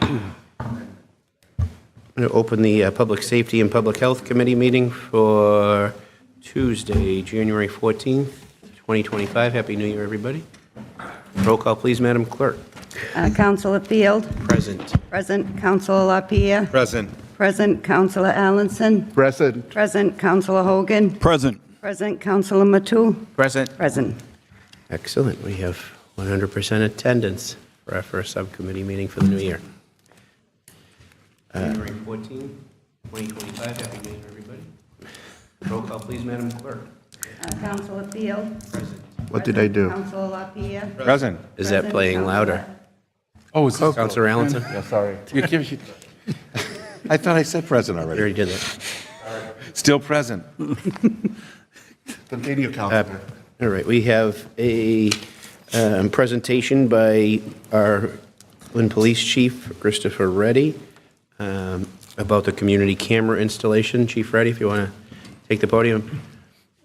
I'm going to open the Public Safety and Public Health Committee meeting for Tuesday, January 14th, 2025. Happy New Year, everybody. Roll call, please, Madam Clerk. Councilor Field. Present. Present. Councilor LaPierre. Present. Present. Councilor Allenson. Present. Present. Councilor Hogan. Present. Present. Councilor Matou. Present. Present. Excellent. We have 100% attendance for our first subcommittee meeting for the new year. January 14th, 2025. Happy New Year, everybody. Roll call, please, Madam Clerk. Councilor Field. Present. What did I do? Councilor LaPierre. Present. Is that playing louder? Oh, it's Councilor Allenson? Yeah, sorry. I thought I said present We already. already did that. Still present. Continue, Councilor. All right, we have a presentation by our Lynn Police Chief, Christopher Reddy, about the community camera installation. Chief Reddy, if you want to take the podium.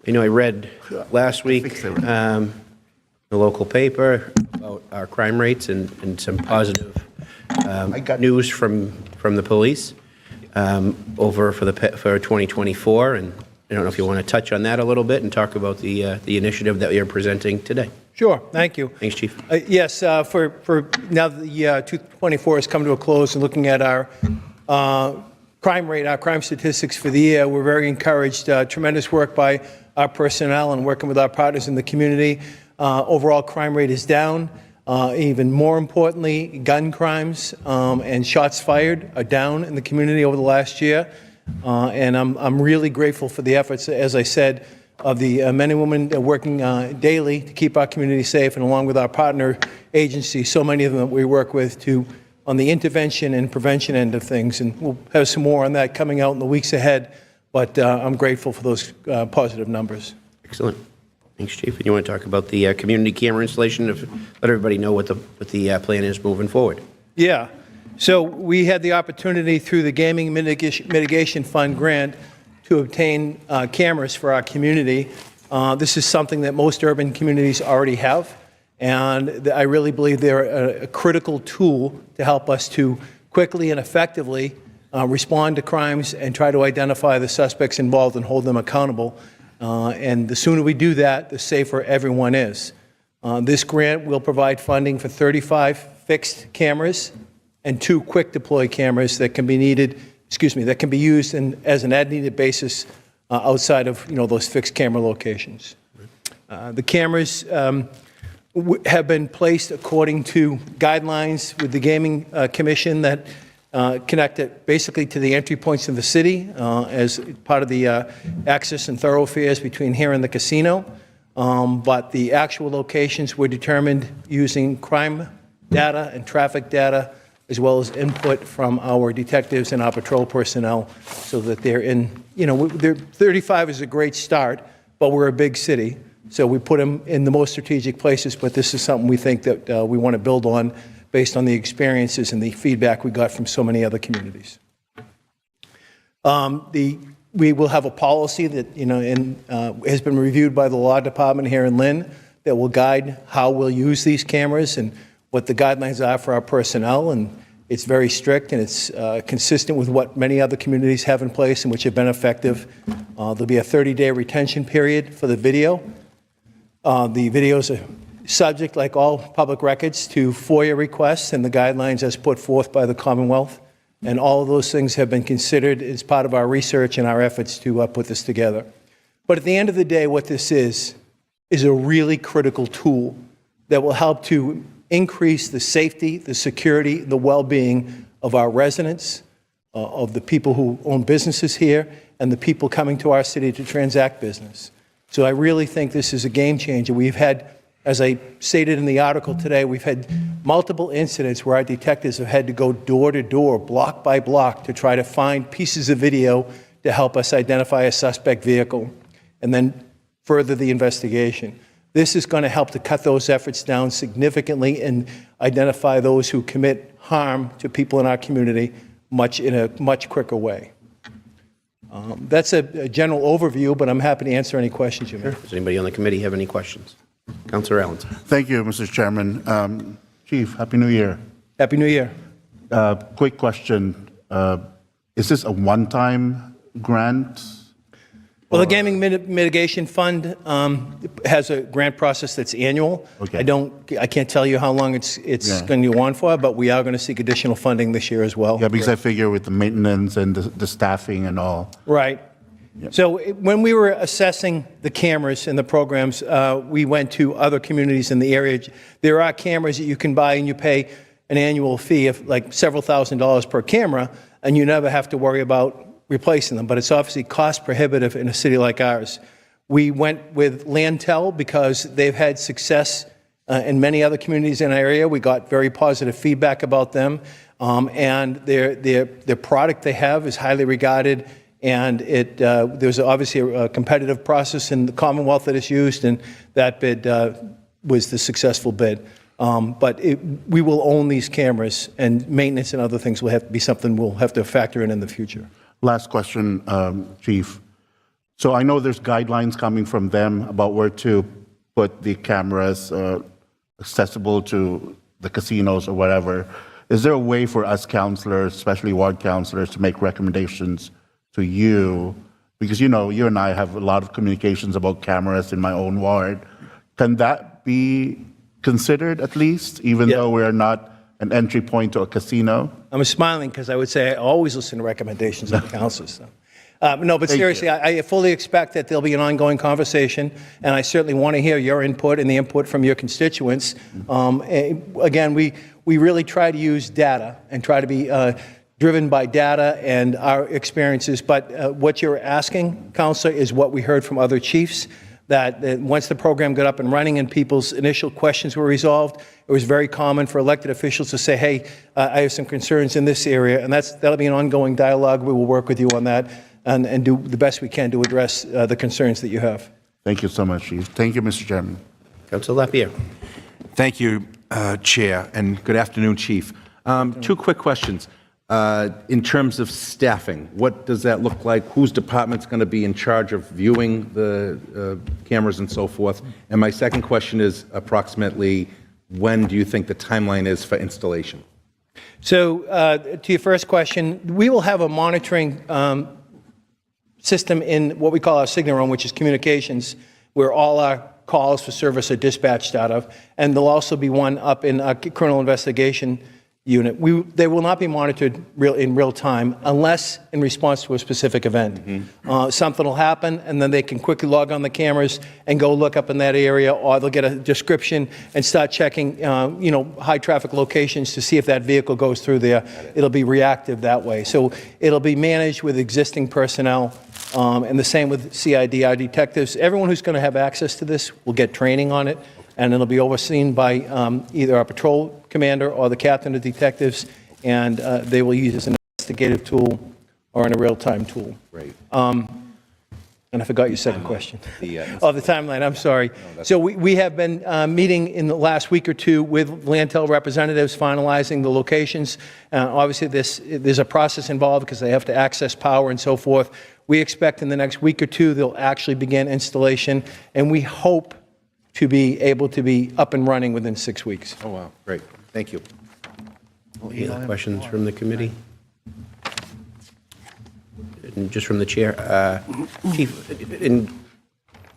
You know, I read last week the local paper about our crime rates and some positive news from the police over for 2024, and I don't know if you want to touch on that a little bit and talk about the initiative that you're presenting today. Sure, thank you. Thanks, Chief. Yes, for now that the 2024 has come to a close and looking at our crime rate, our crime statistics for the year, we're very encouraged. Tremendous work by our personnel and working with our partners in the community. Overall crime rate is down. Even more importantly, gun crimes and shots fired are down in the community over the last year. And I'm really grateful for the efforts, as I said, of the men and women working daily to keep our community safe, and along with our partner agencies, so many of them that we work with, on the intervention and prevention end of things. And we'll have some more on that coming out in the weeks ahead, but I'm grateful for those positive numbers. Excellent. Thanks, Chief. And you want to talk about the community camera installation? Let everybody know what the plan is moving forward. Yeah. So we had the opportunity through the Gaming Mitigation Fund grant to obtain cameras for our community. This is something that most urban communities already have, and I really believe they're a critical tool to help us to quickly and effectively respond to crimes and try to identify the suspects involved and hold them accountable. And the sooner we do that, the safer everyone is. This grant will provide funding for 35 fixed cameras and 2 quick deploy cameras that can be that can be used as an as-needed basis outside of those fixed camera locations. The cameras have been placed according to guidelines with the Gaming Commission that connect it basically to the entry points of the city as part of the access and thoroughfares between here and the casino. But the actual locations were determined using crime data and traffic data, as well as input from our detectives and our patrol personnel, so that they're in, 35 is a great start, but we're a big city, so we put them in the most strategic places, but this is something we think that we want to build on based on the experiences and the feedback we got from so many other communities. We will have a policy that, has been reviewed by the law department here in Lynn that will guide how we'll use these cameras and what the guidelines are for our personnel, and it's very strict, and it's consistent with what many other communities have in place and which have been effective. There'll be a 30-day retention period for the video. The videos are subject, like all public records, to FOIA requests and the guidelines as put forth by the Commonwealth, and all of those things have been considered as part of our research and our efforts to put this together. But at the end of the day, what this is a really critical tool that will help to increase the safety, the security, the well-being of our residents, of the people who own businesses here, and the people coming to our city to transact business. So I really think this is a game changer. We've had, as I stated in the article today, we've had multiple incidents where our detectives have had to go door to door, block by block, to try to find pieces of video to help us identify a suspect vehicle and then further the investigation. This is going to help to cut those efforts down significantly and identify those who commit harm to people in our community in a much quicker way. That's a general overview, but I'm happy to answer any questions you may have. Does anybody on the committee have any questions? Councilor Allenson. Thank you, Mr. Chairman. Chief, Happy New Year. Happy New Year. quick question. Is this a one-time grant? Well, the Gaming Mitigation Fund has a grant process that's annual. Okay. I can't tell you how long it's going to go on for, but we are going to seek additional funding this year as well. Yeah, because I figure with the maintenance and the staffing and all. Right. So when we were assessing the cameras and the programs, we went to other communities in the area. There are cameras that you can buy and you pay an annual fee of like several $1,000s per camera, and you never have to worry about replacing them. But it's obviously cost prohibitive in a city like ours. We went with Lantel because they've had success in many other communities in our area. We got very positive feedback about them, and their product they have is highly regarded. And there's obviously a competitive process in the Commonwealth that is used, and that bid was the successful bid. But we will own these cameras, and maintenance and other things will have to be something we'll have to factor in the future. Last question, Chief. So I know there's guidelines coming from them about where to put the cameras accessible to the casinos or whatever. Is there a way for us counselors, especially ward counselors, to make recommendations to you? Because, you know, you and I have a lot of communications about cameras in my own ward. Can that be considered at least, even though we're not an entry point to a casino? I'm smiling because I would say I always listen to recommendations of the councilors. So. No, but seriously, I fully expect that there'll be an ongoing conversation, and I certainly want to hear your input and the input from your constituents. Again, we really try to use data and try to be driven by data and our experiences. But what you're asking, Councilor, is what we heard from other chiefs, that once the program got up and running and people's initial questions were resolved, it was very common for elected officials to say, hey, I have some concerns in this area, and that'll be an ongoing dialogue. We will work with you on that and do the best we can to address the concerns that you have. Thank you so much, Chief. Thank you, Mr. Chairman. Councilor Lapierre. Thank you, Chair, and good afternoon, Chief. Two quick questions. In terms of staffing, what does that look like? Whose department's going to be in charge of viewing the cameras and so forth? And my second question is approximately when do you think the timeline is for installation? So to your first question, we will have a monitoring system in what we call our signal room, which is communications, where all our calls for service are dispatched out of. And there'll also be one up in our criminal investigation unit. They will not be monitored in real time unless in response to a specific event. Something will happen, and then they can quickly log on the cameras and go look up in that area, or they'll get a description and start checking high traffic locations to see if that vehicle goes through there. It'll be reactive that way. So it'll be managed with existing personnel, and the same with CID, our detectives. Everyone who's going to have access to this will get training on it, and it'll be overseen by either our patrol commander or the captain of detectives, and they will use it as an investigative tool or in a real-time tool. Great. And I forgot your second question. The timeline, I'm sorry. So we have been meeting in the last week or two with Lantel representatives, finalizing the locations. Obviously, there's a process involved because they have to access power and so forth. We expect in the next week or two they'll actually begin installation, and we hope to be able to be up and running within 6 weeks. Oh, wow. Great. Thank you. Any other questions from the committee? And just from the chair. Chief,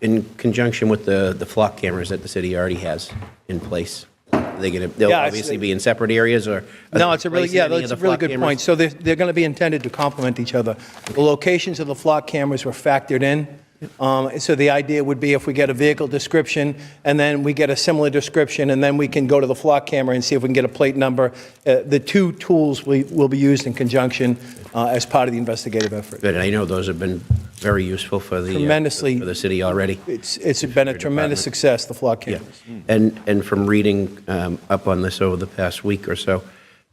in conjunction with the flock cameras that the city already has in place, they'll obviously be in separate areas, or no? It's a really good point. So they're going to be intended to complement each other. The locations of the flock cameras were factored in. So the idea would be if we get a vehicle description and then we get a similar description and then we can go to the flock camera and see if we can get a plate number. The two tools will be used in conjunction as part of the investigative effort. Good, and I know those have been very useful for the for the city already. It's been a tremendous success, the flock cameras. Yeah. And from reading up on this over the past week or so,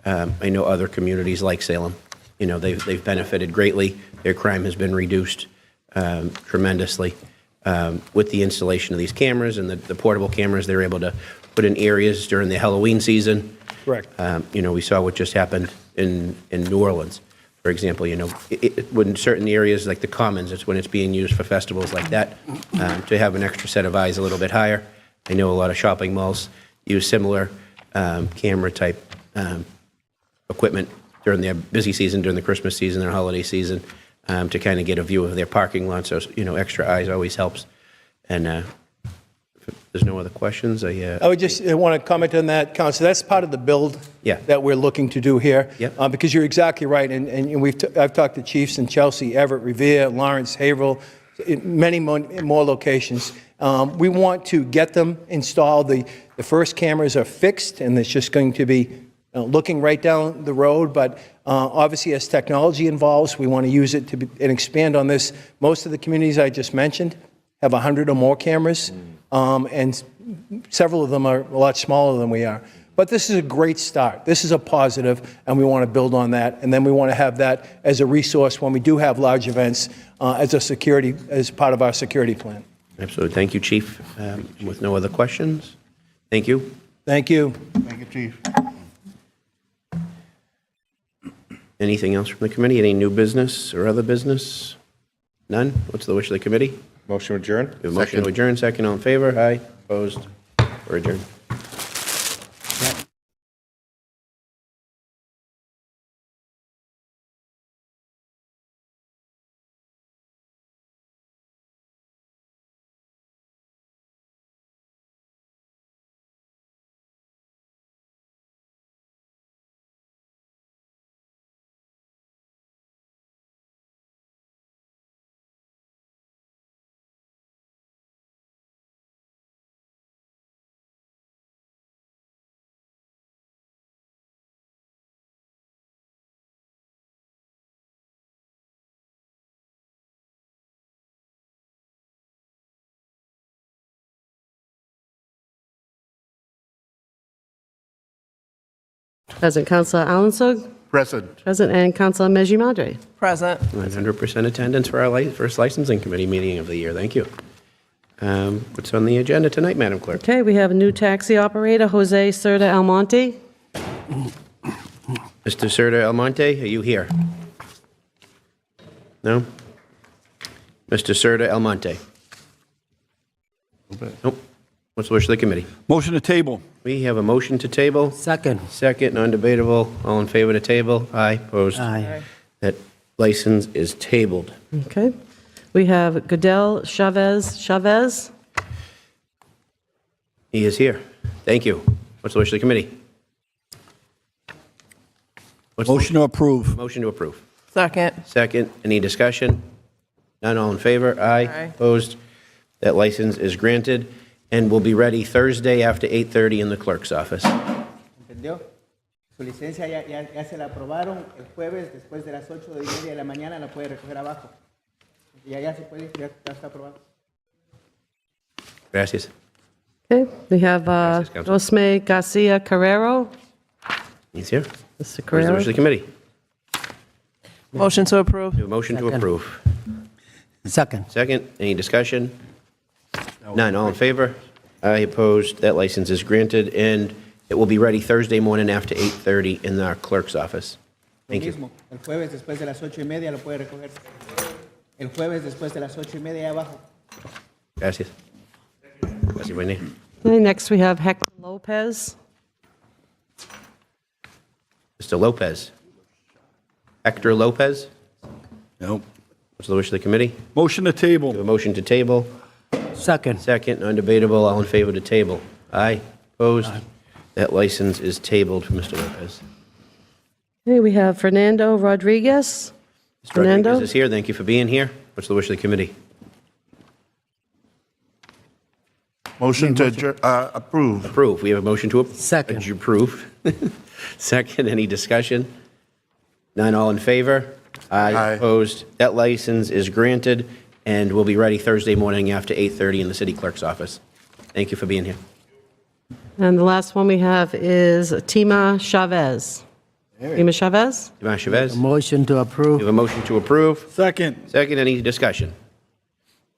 I know other communities like Salem, they've benefited greatly. Their crime has been reduced tremendously with the installation of these cameras and the portable cameras they're able to put in areas during the Halloween season. Correct. We saw what just happened in New Orleans, for example. When certain areas like the Commons, it's when it's being used for festivals like that, to have an extra set of eyes a little bit higher. I know a lot of shopping malls use similar camera type equipment during their busy season, during the Christmas season, their holiday season, to kind of get a view of their parking lot. So, extra eyes always helps. And if there's no other questions, I would just want to comment on that, Council. That's part of the build Yeah. that we're looking to do here. Yep. Because you're exactly right, and I've talked to chiefs in Chelsea, Everett, Revere, Lawrence, Haverhill, in many more locations. We want to get them installed. The first cameras are fixed, and it's just going to be looking right down the road. But obviously, as technology evolves, we want to use it and expand on this. Most of the communities I just mentioned have 100 or more cameras, and several of them are a lot smaller than we are. But this is a great start. This is a positive, and we want to build on that. And then we want to have that as a resource when we do have large events as part of our security plan. Absolutely. Thank you, Chief. With no other questions, thank you. Thank you. Thank you, Chief. Anything else from the committee? Any new business or other business? None? What's the wish of the committee? Motion adjourned? We have a motion to adjourn. Second, all in favor? Aye. Opposed? We're adjourned. Present Councilor Alansug. Present. Present, and Councilor Meji Madre. Present. 100% attendance for our first licensing committee meeting of the year. Thank you. What's on the agenda tonight, Madam Clerk? Okay, we have a new taxi operator, Jose Cerda Almonte. Mr. Cerda Almonte, are you here? No? Mr. Cerda Almonte? Nope. What's the wish of the committee? Motion to table. We have a motion to table. Second. Second, non-debatable. All in favor to table? Aye. Opposed? Aye. That license is tabled. Okay. We have Goodell Chavez. He is here. Thank you. What's the wish of the committee? Motion to approve. Motion to approve. Second. Second, any discussion? None, all in favor? Aye. Aye. Opposed? That license is granted and will be ready Thursday after 8:30 in the clerk's office. ¿Entendió? Su licencia ya se la aprobaron el jueves después de las 8:30 de la mañana, la puede recoger abajo. Ya se puede, ya está aprobado. Gracias. Okay, we have Gracias, Council. Osme Garcia Carrero. He's here. Mr. Where's the Carrero. wish of the committee? Motion to approve. We have a motion to approve. Second. Second, any discussion? None, all in favor? Aye, opposed? That license is granted, and it will be ready Thursday morning after 8:30 in our clerk's office. Thank you. Mismo, el jueves después de las 8:30 lo puede recoger. El jueves después de las 8:30 ahí abajo. Gracias. Gracias, buen día. Okay, next we have Hector Lopez. Mr. Lopez. Hector Lopez? Nope. What's the wish of the committee? Motion to We have table. a motion to table. Second. Second, undebatable, all in favor to table. Aye, opposed? That license is tabled for Mr. Lopez. Okay, we have Fernando Rodriguez. Mr. Fernando? Rodriguez is here, thank you for being here. What's the wish of the committee? Motion to approve. Approve, we have a motion to Second. approve. Second, any discussion? None, all in favor? Aye. Opposed? That license is granted and will be ready Thursday morning after 8:30 in the city clerk's office. Thank you for being here. And the last one we have is Tima Chavez. Tima Chavez? Iván Chavez, we Motion to approve. have a motion to approve. Second. Second, any discussion?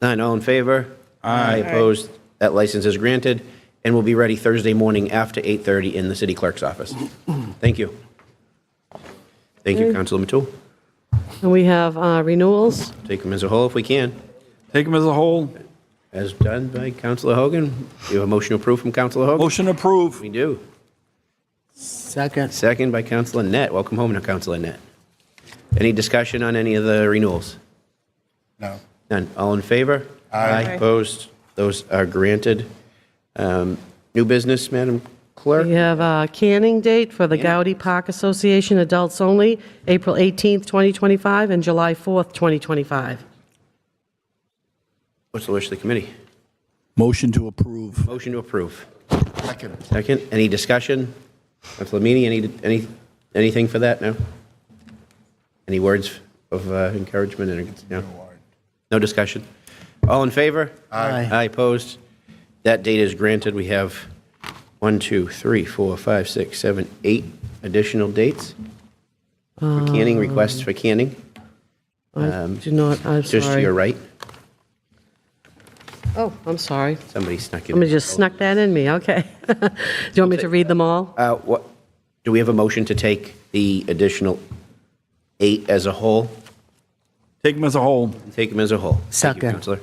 None, all in favor? Aye. Opposed? That license is granted and will be ready Thursday morning after 8:30 in the city clerk's office. Thank you. Thank you, Councilor Matul. And we have renewals. Take them as a whole if we can. Take them as a whole. As done by Councilor Hogan. You have a motion to approve from Councilor Hogan? Motion to approve. We do. Second. Second by Councilor Net. Welcome home to Councilor Net. Any discussion on any of the renewals? No. None. All in favor? Aye. Opposed? Those are granted. New business, Madam Clerk? We have a canning date for the Gowdy Park Association, adults only, April 18th, 2025, and July 4th, 2025. What's the wish of the committee? Motion to approve. Motion to approve. Second. Second. Any discussion? Councilor Meany, anything for that? No? Any words of encouragement? No? No discussion? All in favor? Aye. Aye, opposed? That date is granted. We have 1, 2, 3, 4, 5, 6, 7, 8 additional dates for canning, requests for canning. I do not, I'm Just to your sorry. right. Oh, I'm sorry. Somebody snuck in. Somebody just snuck that in me, okay. Do you want me to read them all? What, do we have a motion to take the additional 8 as a whole? Take them as a whole. Take them as a whole. Thank you, Second. Counselor.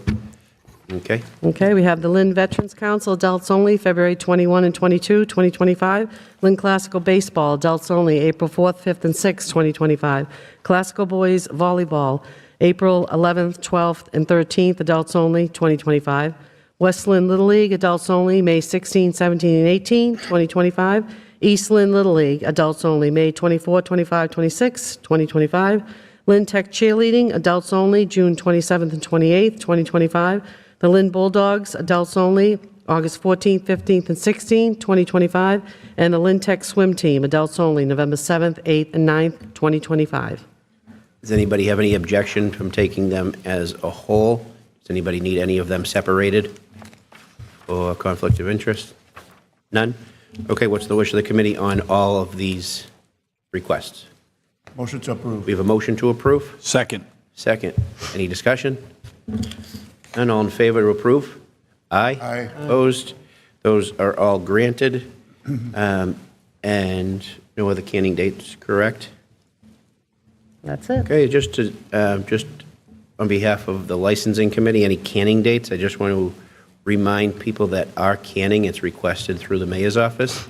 Okay. Okay, we have the Lynn Veterans Council, adults only, February 21 and 22, 2025. Lynn Classical Baseball, adults only, April 4th, 5th, and 6th, 2025. Classical Boys Volleyball, April 11th, 12th, and 13th, adults only, 2025. West Lynn Little League, adults only, May 16, 17, and 18, 2025. East Lynn Little League, adults only, May 24, 25, 26, 2025. Lynn Tech Cheerleading, adults only, June 27th and 28th, 2025. The Lynn Bulldogs, adults only, August 14th, 15th, and 16th, 2025. And the Lynn Tech Swim Team, adults only, November 7th, 8th, and 9th, 2025. Does anybody have any objection from taking them as a whole? Does anybody need any of them separated or conflict of interest? None? Okay, what's the wish of the committee on all of these requests? Motion to approve. We have a motion to approve. Second. Second. Any discussion? None. All in favor to approve? Aye. Aye. Opposed? Those are all granted. And no other canning dates, correct? That's it. Okay, just on behalf of the licensing committee, any canning dates, I just want to remind people that our canning, it's requested through the mayor's office.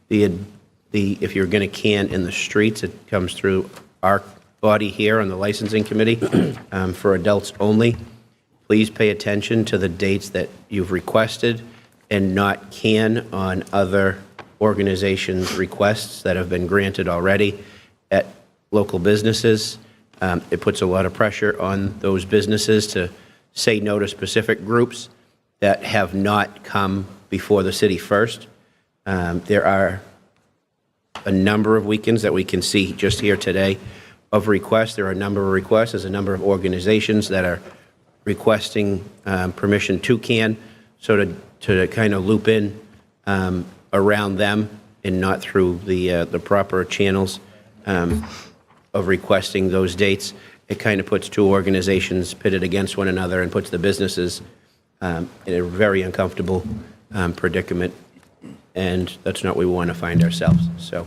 If you're going to can in the streets, it comes through our body here on the licensing committee for adults only. Please pay attention to the dates that you've requested and not can on other organizations' requests that have been granted already at local businesses. It puts a lot of pressure on those businesses to say no to specific groups that have not come before the city first. There are a number of weekends that we can see just here today of requests. There are a number of requests. There's a number of organizations that are requesting permission to can, so to kind of loop in around them and not through the proper channels of requesting those dates. It kind of puts two organizations pitted against one another and puts the businesses in a very uncomfortable predicament, and that's not where we want to find ourselves. So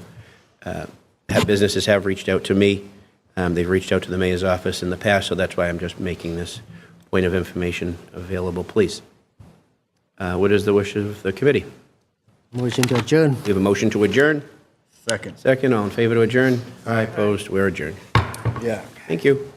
businesses have reached out to me. They've reached out to the mayor's office in the past, so that's why I'm just making this point of information available, please. What is the wish of the committee? Motion to adjourn. We have a motion to adjourn. Second. Second, all in favor to adjourn? Aye, opposed, we're adjourned. Yeah. Thank you.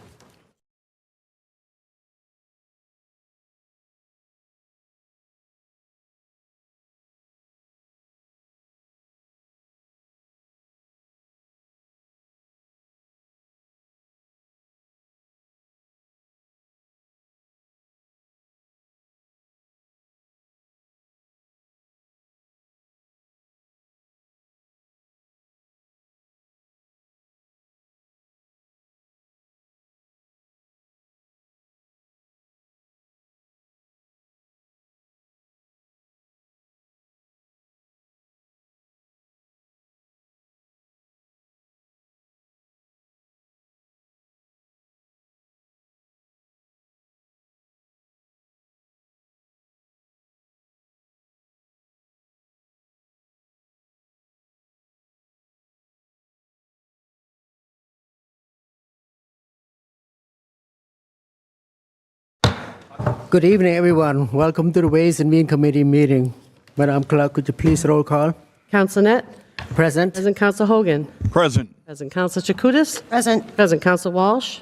Good evening, everyone. Welcome to the Ways and Means Committee meeting. Madam Clerk, could you please roll call? Counsel Net? Present. Present Counsel Hogan. Present. Present Counsel Chakutis. Present. Present Counsel Walsh.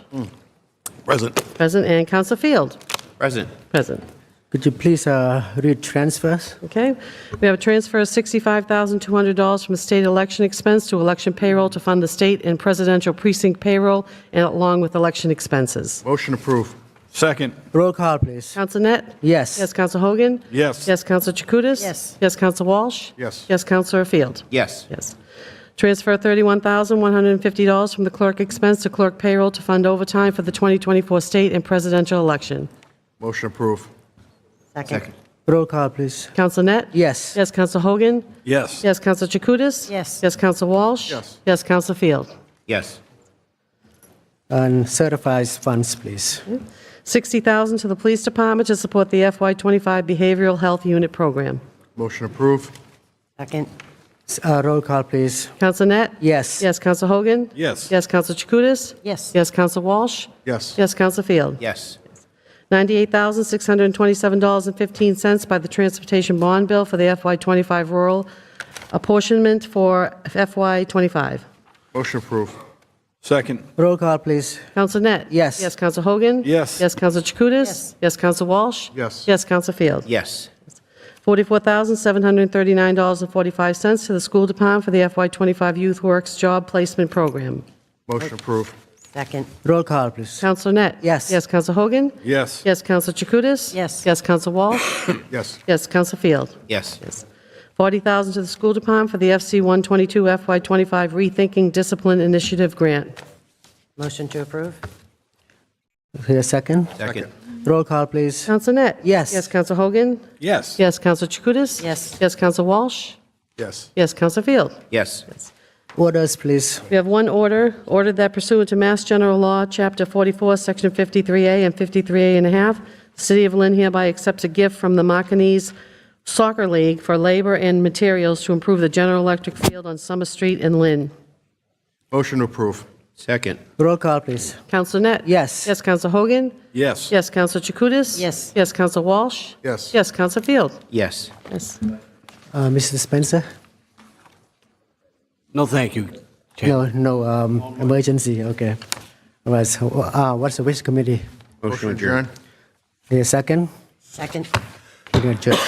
Present. Present, and Counsel Field. Present. Present. Could you please read transfers? Okay. We have a transfer of $65,200 from state election expense to election payroll to fund the state and presidential precinct payroll, and along with election expenses. Motion approved. Second. Roll call, please. Counsel Net? Yes. Yes, Counsel Hogan? Yes. Yes, Counsel Chakutis? Yes. Yes, Counsel Walsh? Yes. Yes, Counsel Field? Yes. Yes. Transfer $31,150 from the clerk expense to clerk payroll to fund overtime for the 2024 state and presidential election. Motion approved. Second. Roll call, please. Counsel Net? Yes. Yes, Counsel Hogan? Yes. Yes, Counsel Chakutis? Yes. Yes, Counsel Walsh? Yes. Yes, Counsel Field? Yes. And certified funds, please. $60,000 to the police department to support the FY25 Behavioral Health Unit Program. Motion approved. Second. Roll call, please. Counsel Net? Yes. Yes, Counsel Hogan? Yes. Yes, Counsel Chakutis? Yes. Yes, Counsel Walsh? Yes. Yes, Counsel Field? Yes. $98,627.15 by the Transportation Bond Bill for the FY25 rural apportionment for FY25. Motion approved. Second. Roll call, please. Counsel Net? Yes. Yes, Counsel Hogan? Yes. Yes, Counsel Chakutis? Yes. Yes, Counsel Walsh? Yes. Yes, Counsel Field? Yes. $44,739.45 to the school department for the FY25 Youth Works Job Placement Program. Motion approved. Second. Roll call, please. Counselor Net? Yes. Yes, Counsel Hogan? Yes. Yes, Counsel Chakutis? Yes. Yes, Counsel Walsh? Yes. Yes, Counsel Field? Yes. $40,000 to the school department for the FC 122 FY25 Rethinking Discipline Initiative Grant. Motion to approve? Here, second. Second. Roll call, please. Counsel Net? Yes. Yes, Counsel Hogan? Yes. Yes, Counsel Chakutis? Yes. Yes, Counsel Walsh? Yes. Yes, Counsel Field? Yes. Orders, please. We have one ordered that pursuant to Mass General Law, Chapter 44, Section 53A and 53A and a half, the City of Lynn hereby accepts a gift from the Macanese Soccer League for labor and materials to improve the General Electric field on Summer Street in Lynn. Motion to approve. Second. Roll call, please. Counsel Net? Yes. Yes, Counsel Hogan? Yes. Yes, Counsel Chakutis? Yes. Yes, Counsel Walsh? Yes. Yes, Counsel Field? Yes. Yes. Mr. Spencer? No, thank you. No, emergency, okay. All right, so, what's the wish committee? Motion adjourned. Here, second. Second. We're adjourned.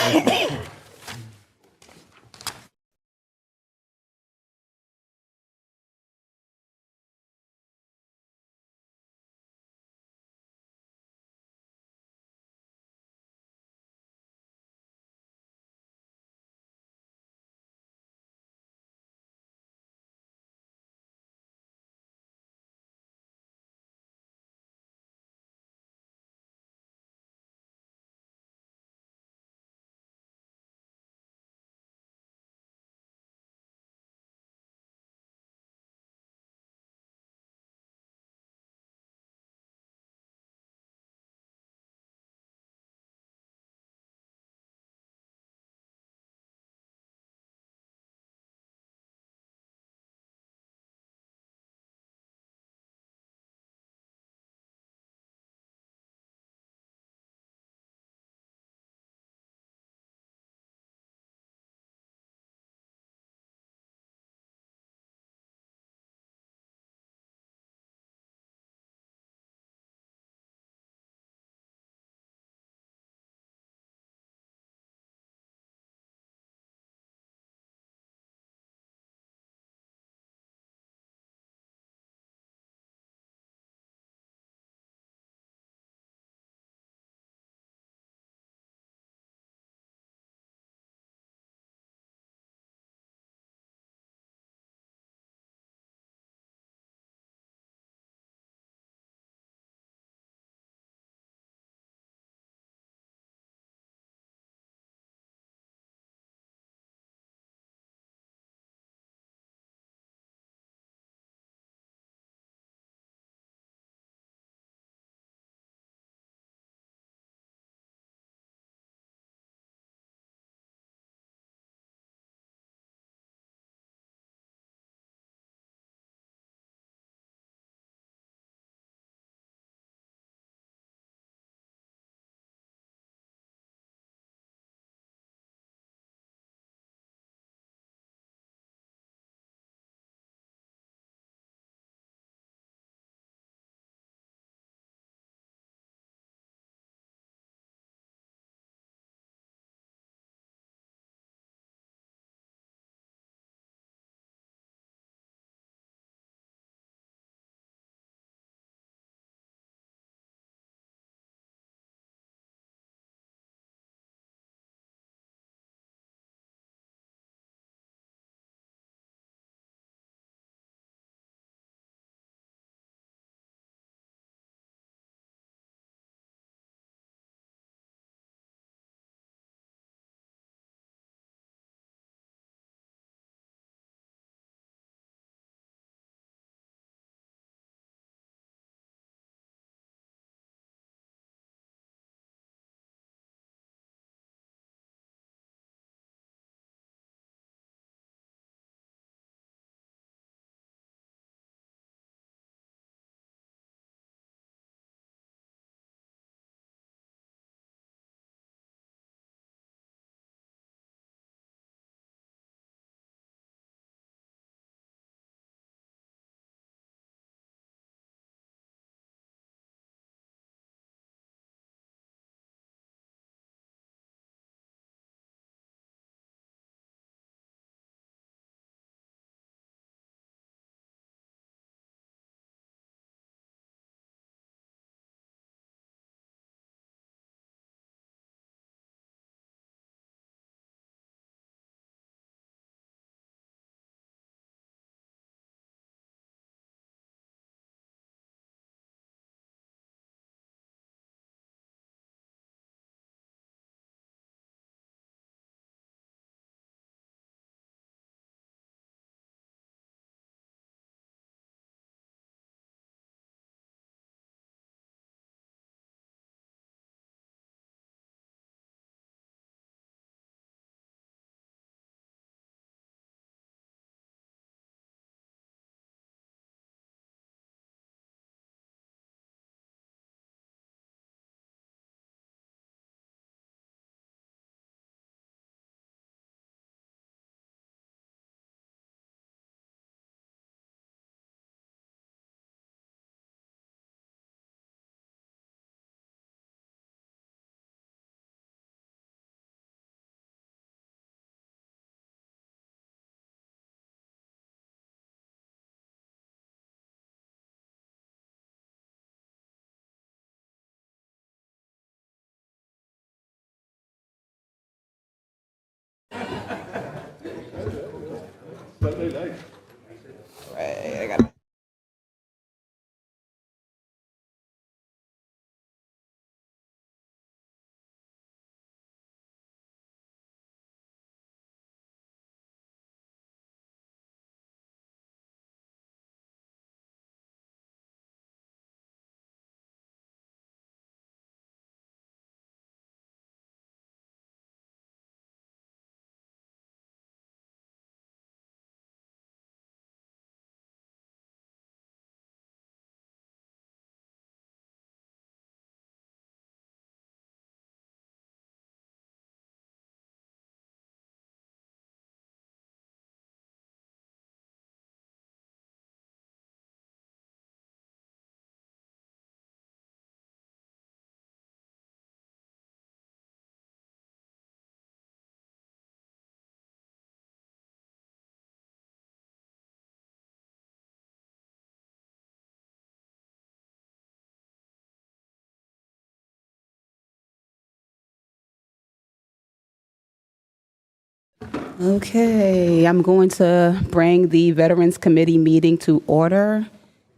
Okay, I'm going to bring the Veterans Committee meeting to order.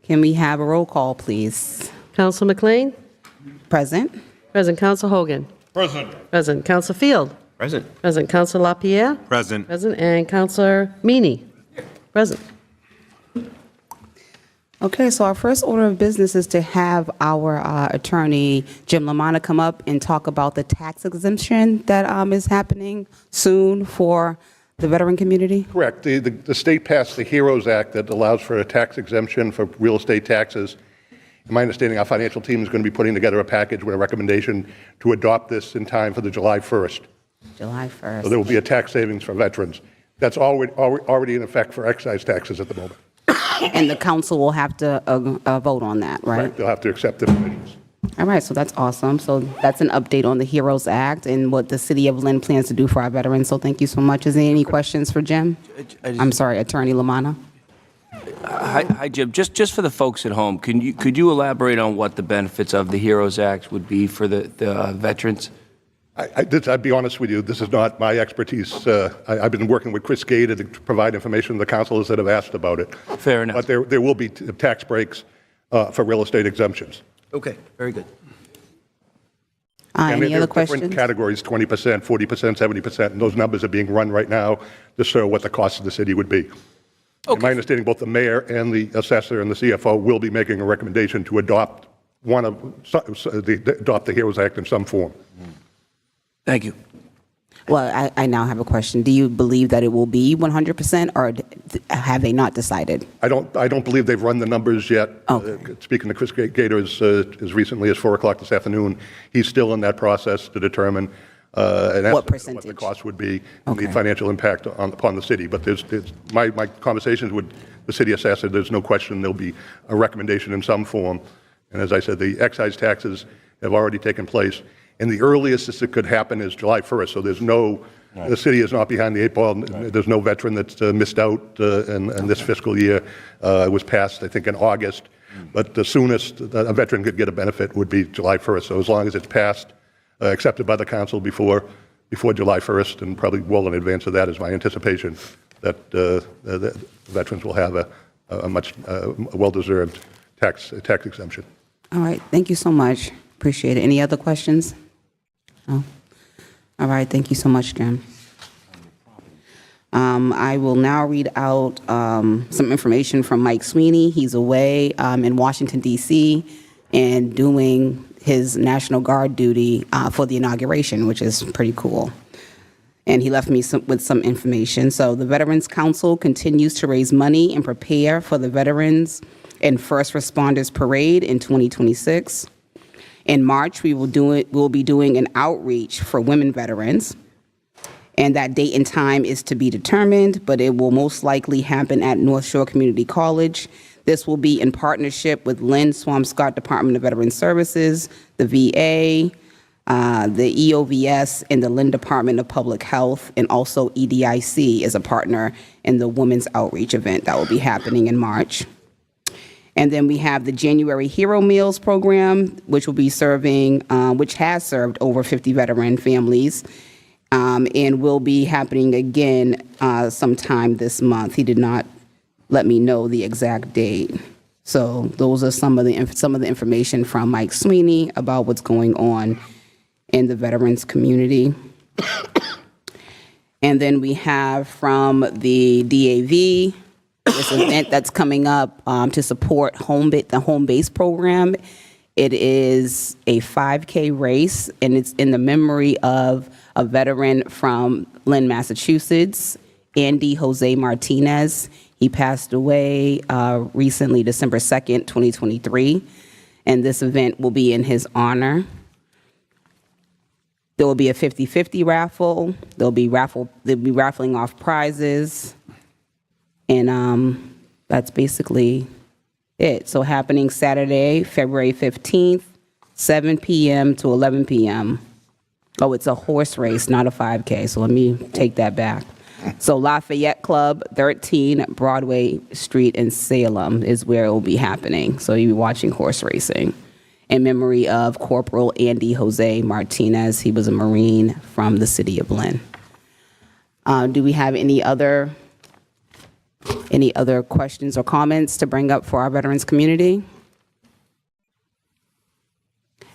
Can we have a roll call, please? Counsel McLean? Present. Present. Counsel Hogan? Present. Present. Counsel Field? Present. Present. Counsel LaPierre? Present. Present. And Counselor Meany? Present. Okay, so our first order of business is to have our attorney, Jim Lamanna, come up and talk about the tax exemption that is happening soon for the veteran community. Correct. The state passed the HEROES Act that allows for a tax exemption for real estate taxes. In my understanding, our financial team is going to be putting together a package with a recommendation to adopt this in time for the July 1st. July 1st. So there will be a tax savings for veterans. That's already in effect for excise taxes at the moment. And the council will have to vote on that, right? They'll have to accept the provisions. All right, so that's awesome. So that's an update on the HEROES Act and what the city of Lynn plans to do for our veterans. So thank you so much. Is there any questions for Jim? I'm sorry, Attorney Lamanna. Hi, Jim. Just for the folks at home, could you elaborate on what the benefits of the HEROES Act would be for the veterans? I'd be honest with you, this is not my expertise. I've been working with Chris Gator to provide information to the councilors that have asked about it. Fair enough. But there will be tax breaks for real estate exemptions. Okay, very good. And Any there other are questions? different categories, 20%, 40%, 70%, and those numbers are being run right now to show what the cost of the city would be. In my understanding, both the mayor and the assessor and the CFO will be making a recommendation to adopt adopt the HEROES Act in some form. Thank you. Well, I now have a question. Do you believe that it will be 100%, or have they not decided? I don't believe they've run the numbers yet. Okay. Speaking to Chris Gator as recently as 4 o'clock this afternoon, he's still in that process to determine an estimate of what the cost would be and the financial impact upon the city. But there's my conversations with the city assessor, there's no question there'll be a recommendation in some form. And as I said, the excise taxes have already taken place. And the earliest this could happen is July 1st. So there's the city is not behind the 8 ball. There's no veteran that's missed out in this fiscal year. It was passed, I think, in August. But the soonest a veteran could get a benefit would be July 1st. So as long as it's passed, accepted by the council before July 1st, and probably well in advance of that is my anticipation, that the veterans will have a much well-deserved tax exemption. All right, thank you so much. Appreciate it. Any other questions? No? All right, thank you so much, Jim. I will now read out some information from Mike Sweeney. He's away in Washington, D.C., and doing his National Guard duty for the inauguration, which is pretty cool. And he left me with some information. So the Veterans Council continues to raise money and prepare for the Veterans and First Responders Parade in 2026. In March, we'll be doing an outreach for women veterans, and that date and time is to be determined, but it will most likely happen at North Shore Community College. This will be in partnership with Lynn Swampscott Department of Veteran Services, the VA, the EOVS, and the Lynn Department of Public Health, and also EDIC is a partner in the Women's Outreach event that will be happening in March. And then we have the January Hero Meals program, which will be serving, which has served over 50 veteran families. and will be happening again sometime this month. He did not let me know the exact date. So those are some of the information from Mike Sweeney about what's going on in the veterans community. And then we have from the DAV this event that's coming up to support the home base program. It is a 5K race, and it's in the memory of a veteran from Lynn, Massachusetts, Andy Jose Martinez. He passed away recently, December 2nd, 2023, and this event will be in his honor. There will be a 50-50 raffle. They'll be raffling off prizes, and that's basically it. So happening Saturday, February 15th, 7 p.m. to 11 p.m. Oh, it's a horse race, not a 5K, so let me take that back. So Lafayette Club, 13 Broadway Street in Salem is where it will be happening. So you'll be watching horse racing in memory of Corporal Andy Jose Martinez. He was a Marine from the city of Lynn. Do we have any other questions or comments to bring up for our veterans community?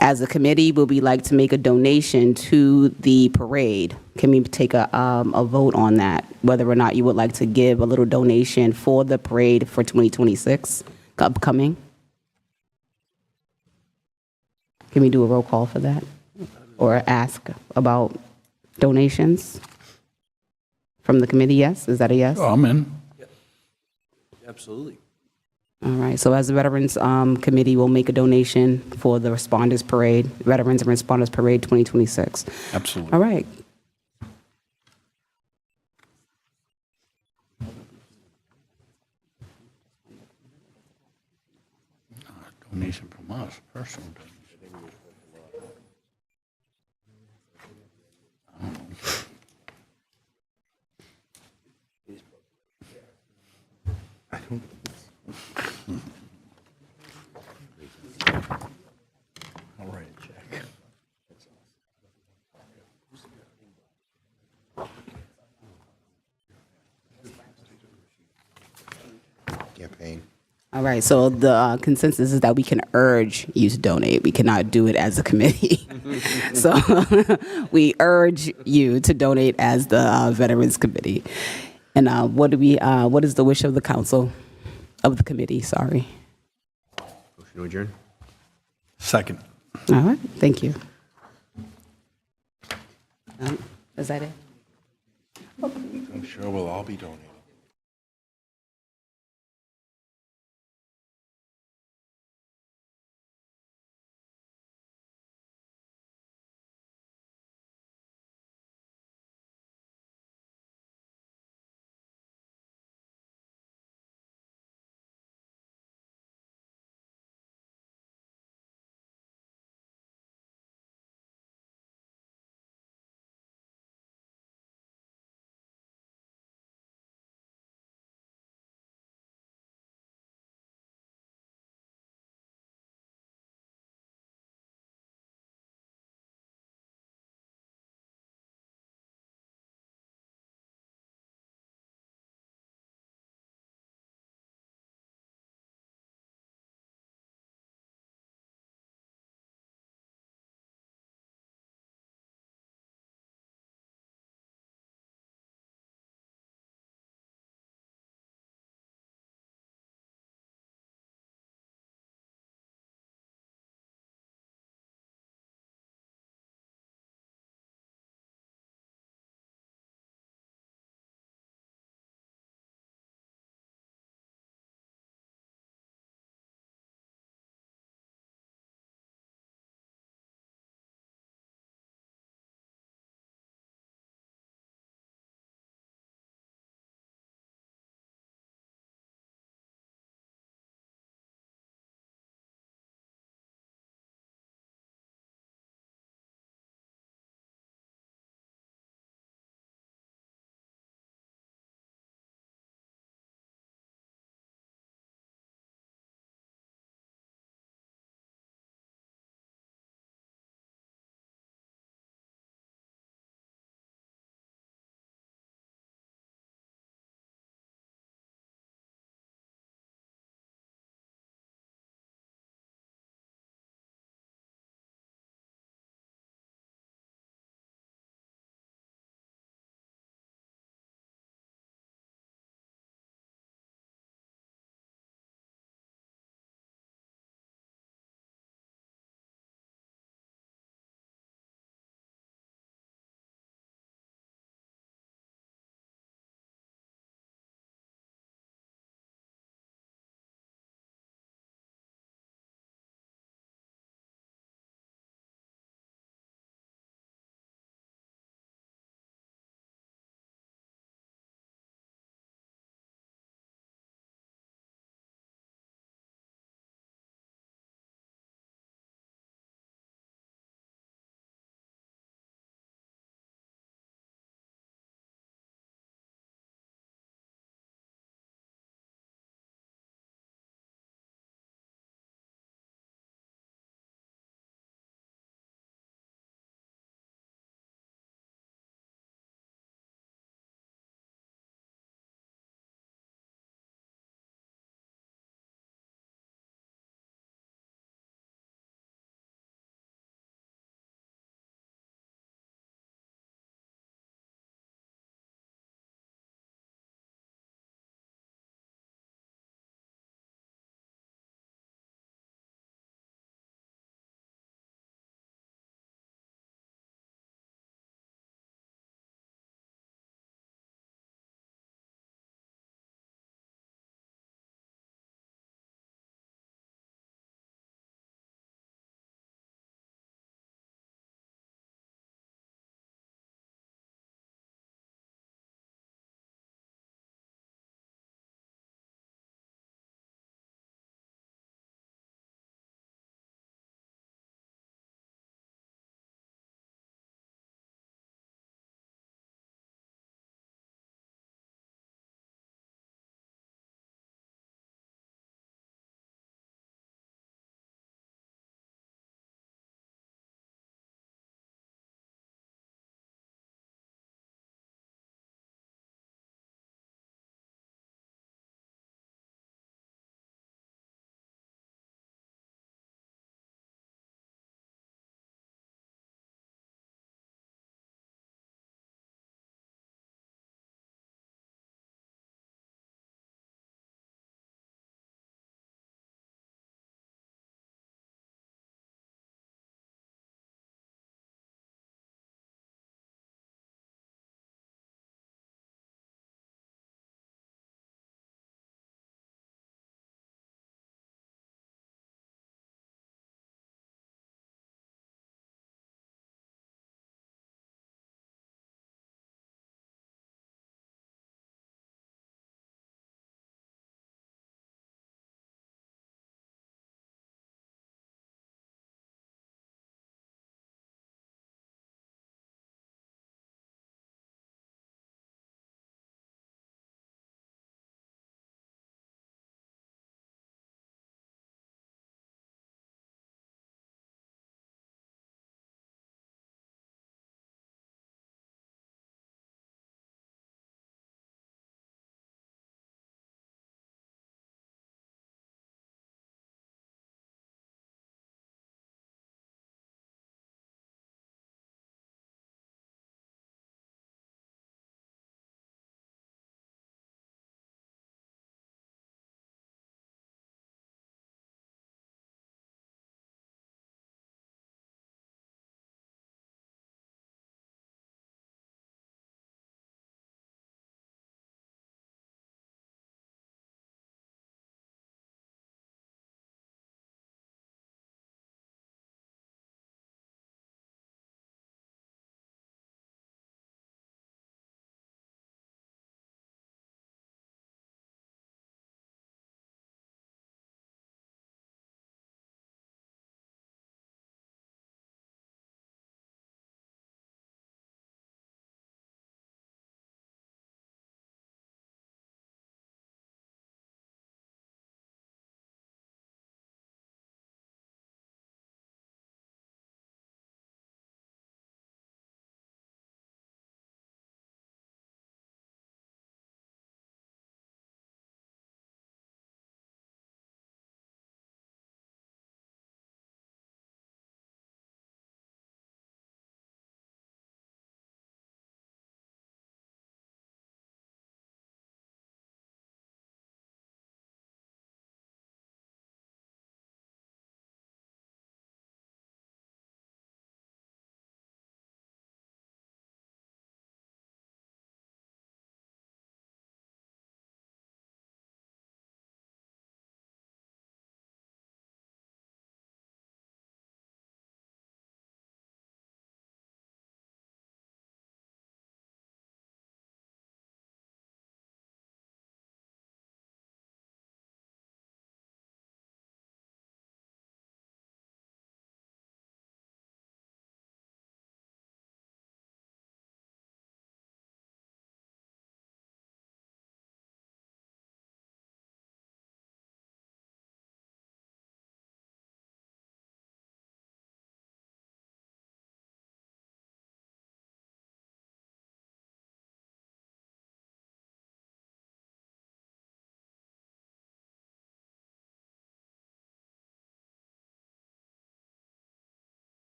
As a committee, would we like to make a donation to the parade? Can we take a vote on that, whether or not you would like to give a little donation for the parade for 2026 upcoming? Can we do a roll call for that? Or ask about donations from the committee? Yes? Is that a yes? Oh, I'm in. Absolutely. All right, so as the Veterans Committee, will make a donation for the Responders Parade, Veterans and Responders Parade 2026. Absolutely. All right. Donation from us, personal donation. I'll write a check. Campaign. All right, so the consensus is that we can urge you to donate. We cannot do it as a committee. So we urge you to donate as the Veterans Committee. And what is the wish of the council, of the committee, sorry. Motion to adjourn. Second. All right, thank you. Is that it? I'm sure we'll all be donating.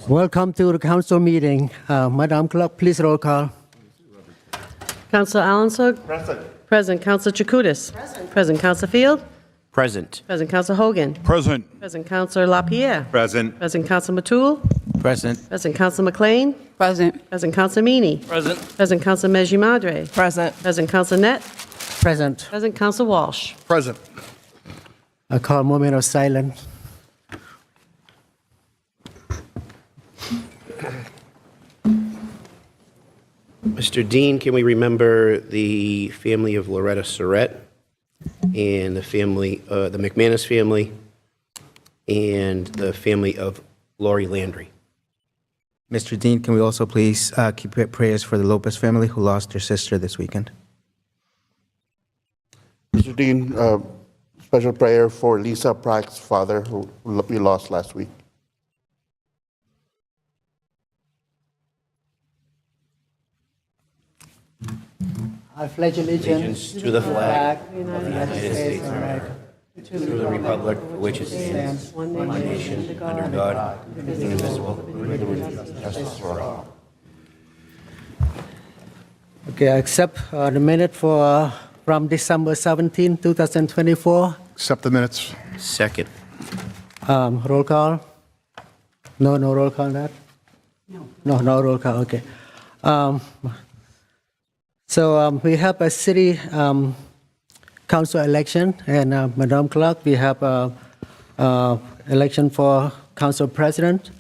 Welcome to the council meeting. Madam Clerk, please roll call. Councilor Allensburg? Present. Councilor Chakutis? Present. Councilor Field? Present. Present. Councilor Hogan? Present. Present. Councilor LaPierre? Present. Present. Councilor Matul? Present. Present. Councilor McLean? Present. Present. Councilor Meany? Present. Present. Councilor Meji Madre? Present. Present. Councilor Net? Present. Present. Councilor Walsh? Present. I call a moment of silence. Mr. Dean, can we remember the family of Loretta Surratt and the family, the McManus family, and the family of Lori Landry? Mr. Dean, can we also please keep prayers for the Lopez family who lost their sister this weekend? Mr. Dean, special prayer for Lisa Pratt's father, who we lost last week. I pledge allegiance To the flag of the United States of America, to the republic for which it stands, one nation, under God, indivisible, with justice for all. Okay, I accept the minute for from December 17, 2024. Accept the minutes. Second. Roll call. No roll call on that? No roll call, okay. So we have a city council election, and Madam Clerk, we have election for council president,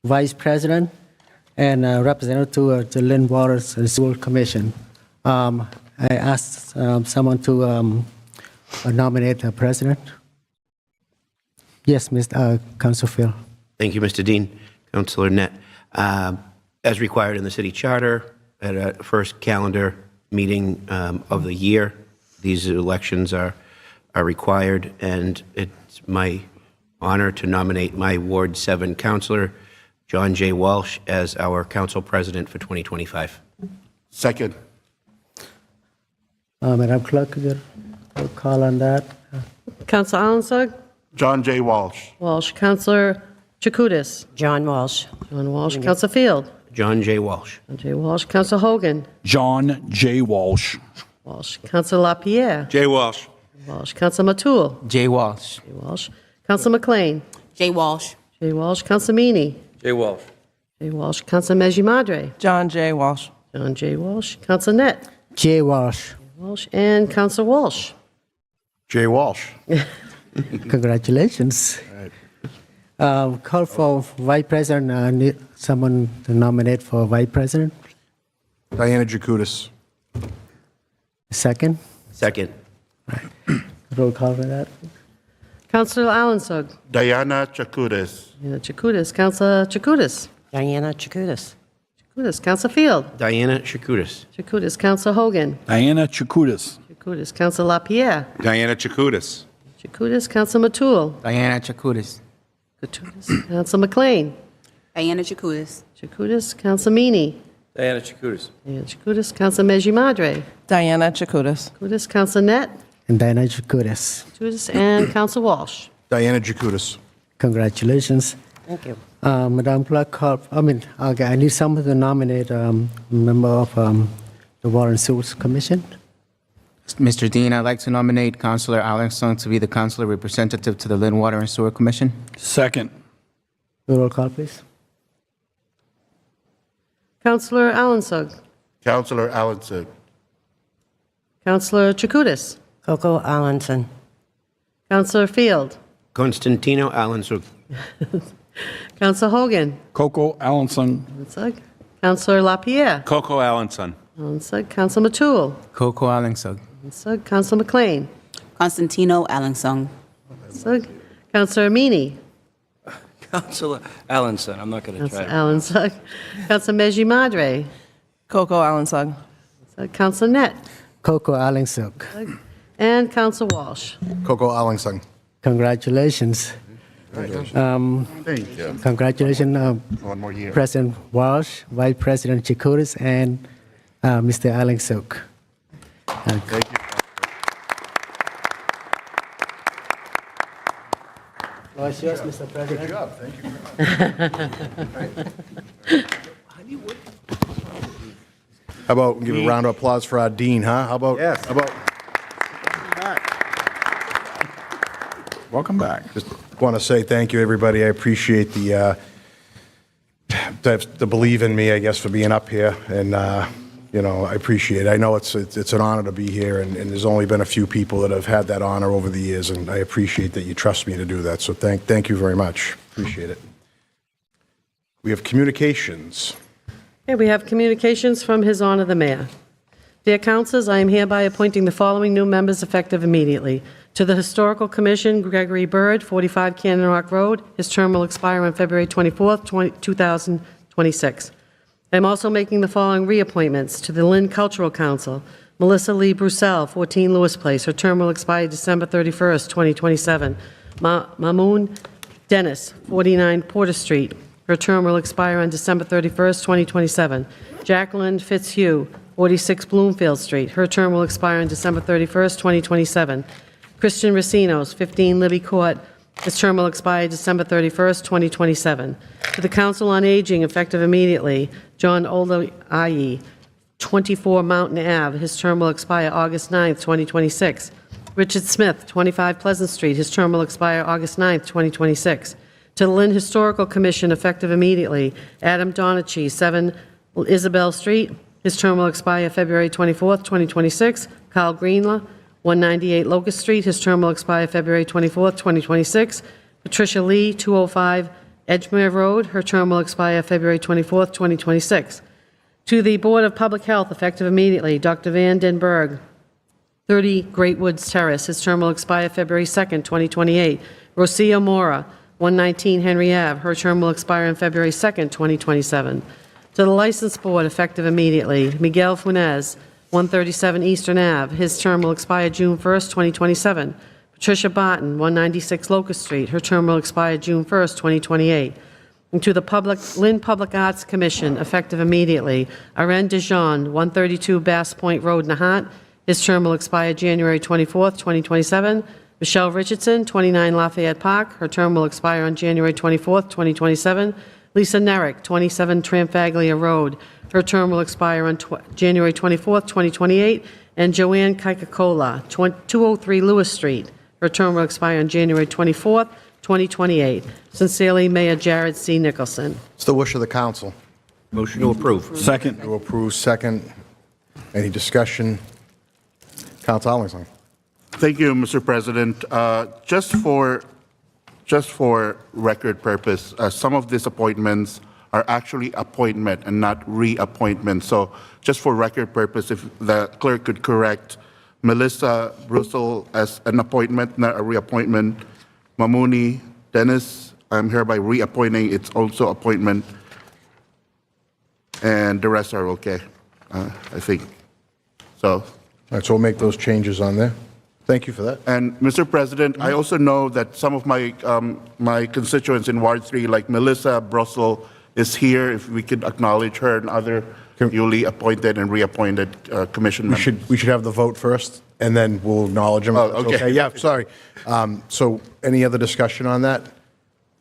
vice president, and representative to the Lynn Waters and Sewer Commission. I asked someone to nominate a president. Yes, Mr. Council Phil. Thank you, Mr. Dean. Councilor Net. As required in the city charter, at a first calendar meeting of the year, these elections are required, and it's my honor to nominate my Ward 7 councilor, John J. Walsh, as our council president for 2025. Second. Madam Clerk, could you roll call on that? Councilor Allensburg? John J. Walsh. Walsh. Councilor Chakutis? John Walsh. John Walsh. Councilor Field? John J. Walsh. John J. Walsh. Councilor Hogan? John J. Walsh. Walsh. Councilor LaPierre? J. Walsh. Walsh. Councilor Matul? J. Walsh. J. Walsh. Councilor McLean? J. Walsh. J. Walsh. Councilor Meany? J. Walsh. J. Walsh. Councilor Meji Madre? John J. Walsh. John J. Walsh. Councilor Net? J. Walsh. Walsh. And Councilor Walsh? J. Walsh. Congratulations. Call for vice president. Need someone to nominate for vice president. Diana Jacutis. Second. Second. Roll call for that. Councilor Allensburg? Diana Chakutis. Chakutis. Councilor Chakutis? Diana Chakutis. Chakutis. Councilor Field? Diana Shakutis. Chakutis. Councilor Hogan? Diana Jacutis. Chakutis. Councilor LaPierre? Diana Chakutis. Chakutis. Councilor Matul? Diana Chakutis. Chakutis. Councilor McLean? Diana Jacutis. Chakutis. Councilor Meany? Diana Chakutis. Chakutis. Councilor Meji Madre? Diana Chakutis. Chakutis. Councilor Net? And Diana Chakutis. Chakutis. And Councilor Walsh? Diana Jacutis. Congratulations. Thank you. Madam Clerk, okay, I need someone to nominate a member of the Water and Sewers Commission. Mr. Dean, I'd like to nominate Councilor Allensburg to be the councilor representative to the Lynn Water and Sewer Commission. Second. Roll call, please. Councilor Allensburg? Councilor Allenson. Councilor Chakutis? Coco Allenson. Councilor Field? Constantino Allensburg. Councilor Hogan? Coco Allenson. Councilor LaPierre? Coco Allenson. Councilor Matul? Coco Allensburg. Councilor McLean? Constantino Allensung. Councilor Meany? Councilor Allenson. I'm not going to Councilor try. Allensburg. Councilor Meji Madre? Coco Allensung. Councilor Net? Coco Allensburg. And Councilor Walsh? Coco Allenson. Congratulations. Thank you. Congratulations, One more year. President Walsh, Vice President Chakutis, and Mr. Allensburg. Thank you. Oh, it's yours, Mr. President. Good job, thank you. How about give a round of applause for our dean, huh? How about? Yes. How about? Welcome back. Just want to say thank you, everybody. I appreciate the believe in me, I guess, for being up here, and you know, I appreciate it. I know it's an honor to be here, and there's only been a few people that have had that honor over the years, and I appreciate that you trust me to do that. So thank you very much. Appreciate it. We have communications. Okay, we have communications from His Honor the Mayor. Dear councilors, I am hereby appointing the following new members effective immediately. To the Historical Commission, Gregory Bird, 45 Cannon Rock Road. His term will expire on February 24th, 2026. I'm also making the following reappointments. To the Lynn Cultural Council, Melissa Lee Broussel, 14 Lewis Place. Her term will expire December 31st, 2027. Mamoon Dennis, 49 Porter Street. Her term will expire on December 31st, 2027. Jacqueline Fitzhugh, 46 Bloomfield Street. Her term will expire on December 31st, 2027. Christian Racinos, 15 Libby Court. His term will expire December 31st, 2027. To the Council on Aging, effective immediately, John Olaiyi, 24 Mountain Ave. His term will expire August 9th, 2026. Richard Smith, 25 Pleasant Street. His term will expire August 9th, 2026. To the Lynn Historical Commission, effective immediately, Adam Donachi, 7 Isabel Street. His term will expire February 24th, 2026. Carl Greenla, 198 Locust Street. His term will expire February 24th, 2026. Patricia Lee, 205 Edgemere Road. Her term will expire February 24th, 2026. To the Board of Public Health, effective immediately, Dr. Van Den Berg, 30 Great Woods Terrace. His term will expire February 2nd, 2028. Rocio Mora, 119 Henry Ave. Her term will expire on February 2nd, 2027. To the License Board, effective immediately, Miguel Funes, 137 Eastern Ave. His term will expire June 1st, 2027. Patricia Barton, 196 Locust Street. Her term will expire June 1st, 2028. And to the Lynn Public Arts Commission, effective immediately, Aren Dijon, 132 Bass Point Road, Nahant. His term will expire January 24th, 2027. Michelle Richardson, 29 Lafayette Park. Her term will expire on January 24th, 2027. Lisa Nerrick, 27 Tramfaglia Road. Her term will expire on January 24th, 2028. And Joanne Kikakola, 203 Lewis Street. Her term will expire on January 24th, 2028. Sincerely, Mayor Jared C. Nicholson. It's the wish of the council. Motion to approve. Second. To approve, second. Any discussion? Council Arlington. Thank you, Mr. President. Just for record purpose, some of these appointments are actually appointment and not reappointment. So just for record purpose, if the clerk could correct Melissa Brussel as an appointment, not a reappointment. Mamuni Dennis, I'm hereby reappointing. It's also appointment. And the rest are okay, I think. So. All right, so we'll make those changes on there. Thank you for that. And Mr. President, I also know that some of my my constituents in Ward 3, like Melissa Brussel, is here. If we could acknowledge her and other newly appointed and reappointed commission members. We should have the vote first, and then we'll acknowledge them. Oh, okay. Yeah, sorry. So any other discussion on that?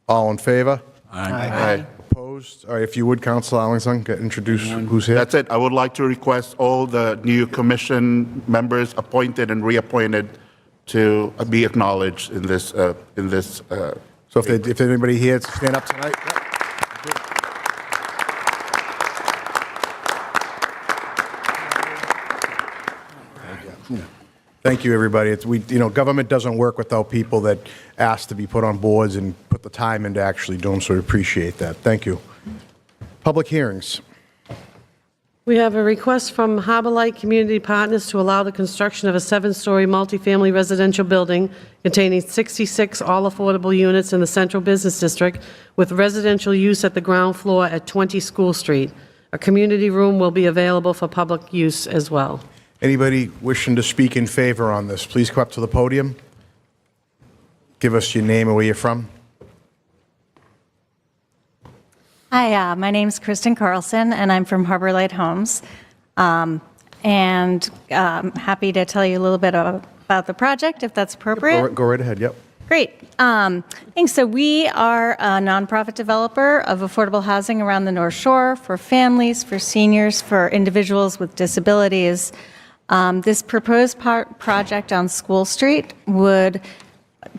All in favor? Aye. Opposed? All right, if you would, Council Arlington, introduce who's here. That's it. I would like to request all the new commission members appointed and reappointed to be acknowledged in this. So if anybody here, stand up tonight. Thank you, everybody. Government doesn't work without people that ask to be put on boards and put the time into actually doing, so we appreciate that. Thank you. Public hearings. We have a request from Harbor Light Community Partners to allow the construction of a 7-story multifamily residential building containing 66 all-affordable units in the Central Business District with residential use at the ground floor at 20 School Street. A community room will be available for public use as well. Anybody wishing to speak in favor on this, please come up to the podium. Give us your name and where you're from. Hi, my name's Kristen Carlson, and I'm from Harbor Light Homes. And happy to tell you a little bit about the project, if that's appropriate. Go right ahead, yep. Great. Thanks. So we are a nonprofit developer of affordable housing around the North Shore for families, for seniors, for individuals with disabilities. This proposed project on School Street would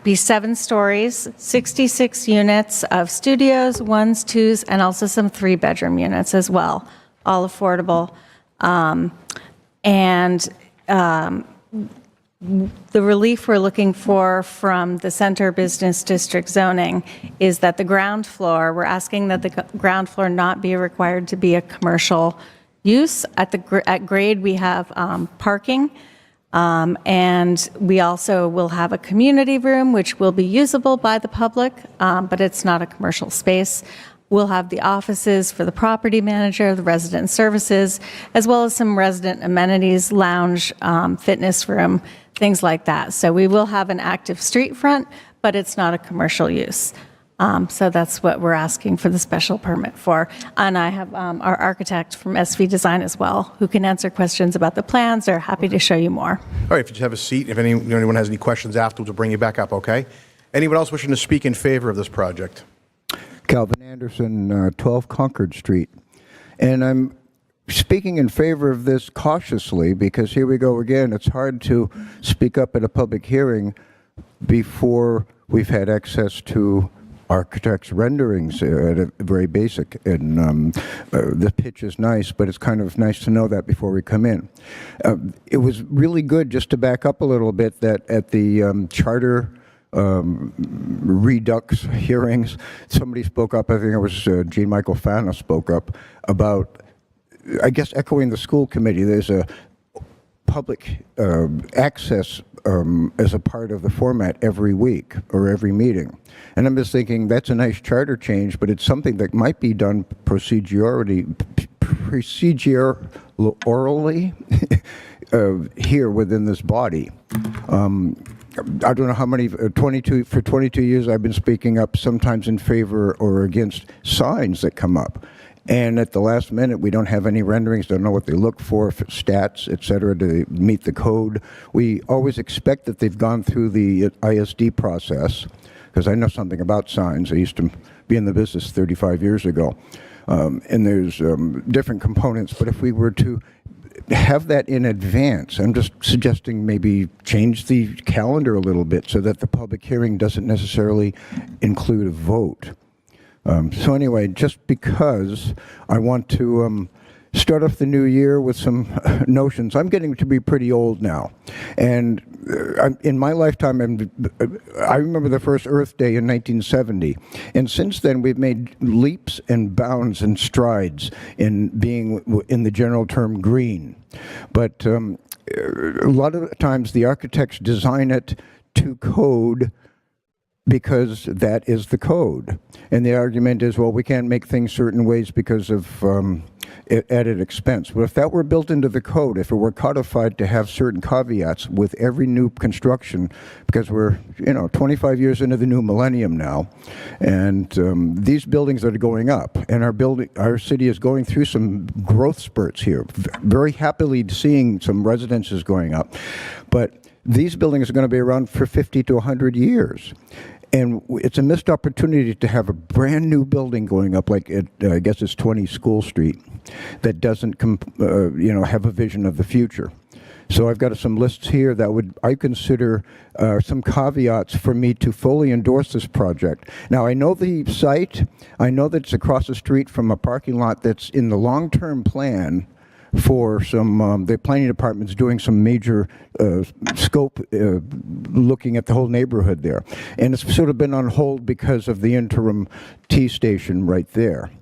be 7 stories, 66 units of studios, 1s, 2s, and also some 3-bedroom units as well, all affordable. The relief we're looking for from the Center Business District zoning is that the ground floor, we're asking that the ground floor not be required to be a commercial use. At grade, we have parking, and we also will have a community room, which will be usable by the public, but it's not a commercial space. We'll have the offices for the property manager, the resident services, as well as some resident amenities, lounge, fitness room, things like that. So we will have an active street front, but it's not a commercial use. So that's what we're asking for the special permit for. And I have our architect from SV Design as well, who can answer questions about the plans or happy to show you more. All right, if you just have a seat, if anyone has any questions afterwards, we'll bring you back up, okay? Anyone else wishing to speak in favor of this project? Calvin Anderson, 12 Concord Street. And I'm speaking in favor of this cautiously because here we go again. It's hard to speak up at a public hearing before we've had access to architects' renderings at a very basic. And the pitch is nice, but it's kind of nice to know that before we come in. It was really good, just to back up a little bit, that at the charter redux hearings, somebody spoke up, I think it was Jean Michael Fana spoke up about, I guess echoing the school committee, there's a public access as a part of the format every week or every meeting. And I'm just thinking that's a nice charter change, but it's something that might be done procedurally here within this body. I don't know how many, for 22 years I've been speaking up sometimes in favor or against signs that come up. And at the last minute, we don't have any renderings, don't know what they look for stats, et cetera, to meet the code. We always expect that they've gone through the ISD process, because I know something about signs. I used to be in the business 35 years ago. And there's different components, but if we were to have that in advance, I'm just suggesting maybe change the calendar a little bit so that the public hearing doesn't necessarily include a vote. So anyway, just because I want to start off the new year with some notions. I'm getting to be pretty old now. And in my lifetime, I remember the first Earth Day in 1970. And since then, we've made leaps and bounds and strides in being, in the general term, green. But a lot of times, the architects design it to code because that is the code. And the argument is, well, we can't make things certain ways because of added expense. But if that were built into the code, if it were codified to have certain caveats with every new construction, because we're 25 years into the new millennium now, and these buildings are going up, and our city is going through some growth spurts here. Very happily seeing some residences going up, but these buildings are going to be around for 50 to 100 years. And it's a missed opportunity to have a brand new building going up, like I guess it's 20 School Street, that doesn't, have a vision of the future. So I've got some lists here that I consider some caveats for me to fully endorse this project. Now, I know the site. I know that it's across the street from a parking lot that's in the long-term plan for some, the planning department's doing some major scope looking at the whole neighborhood there. And it's sort of been on hold because of the interim T station right there.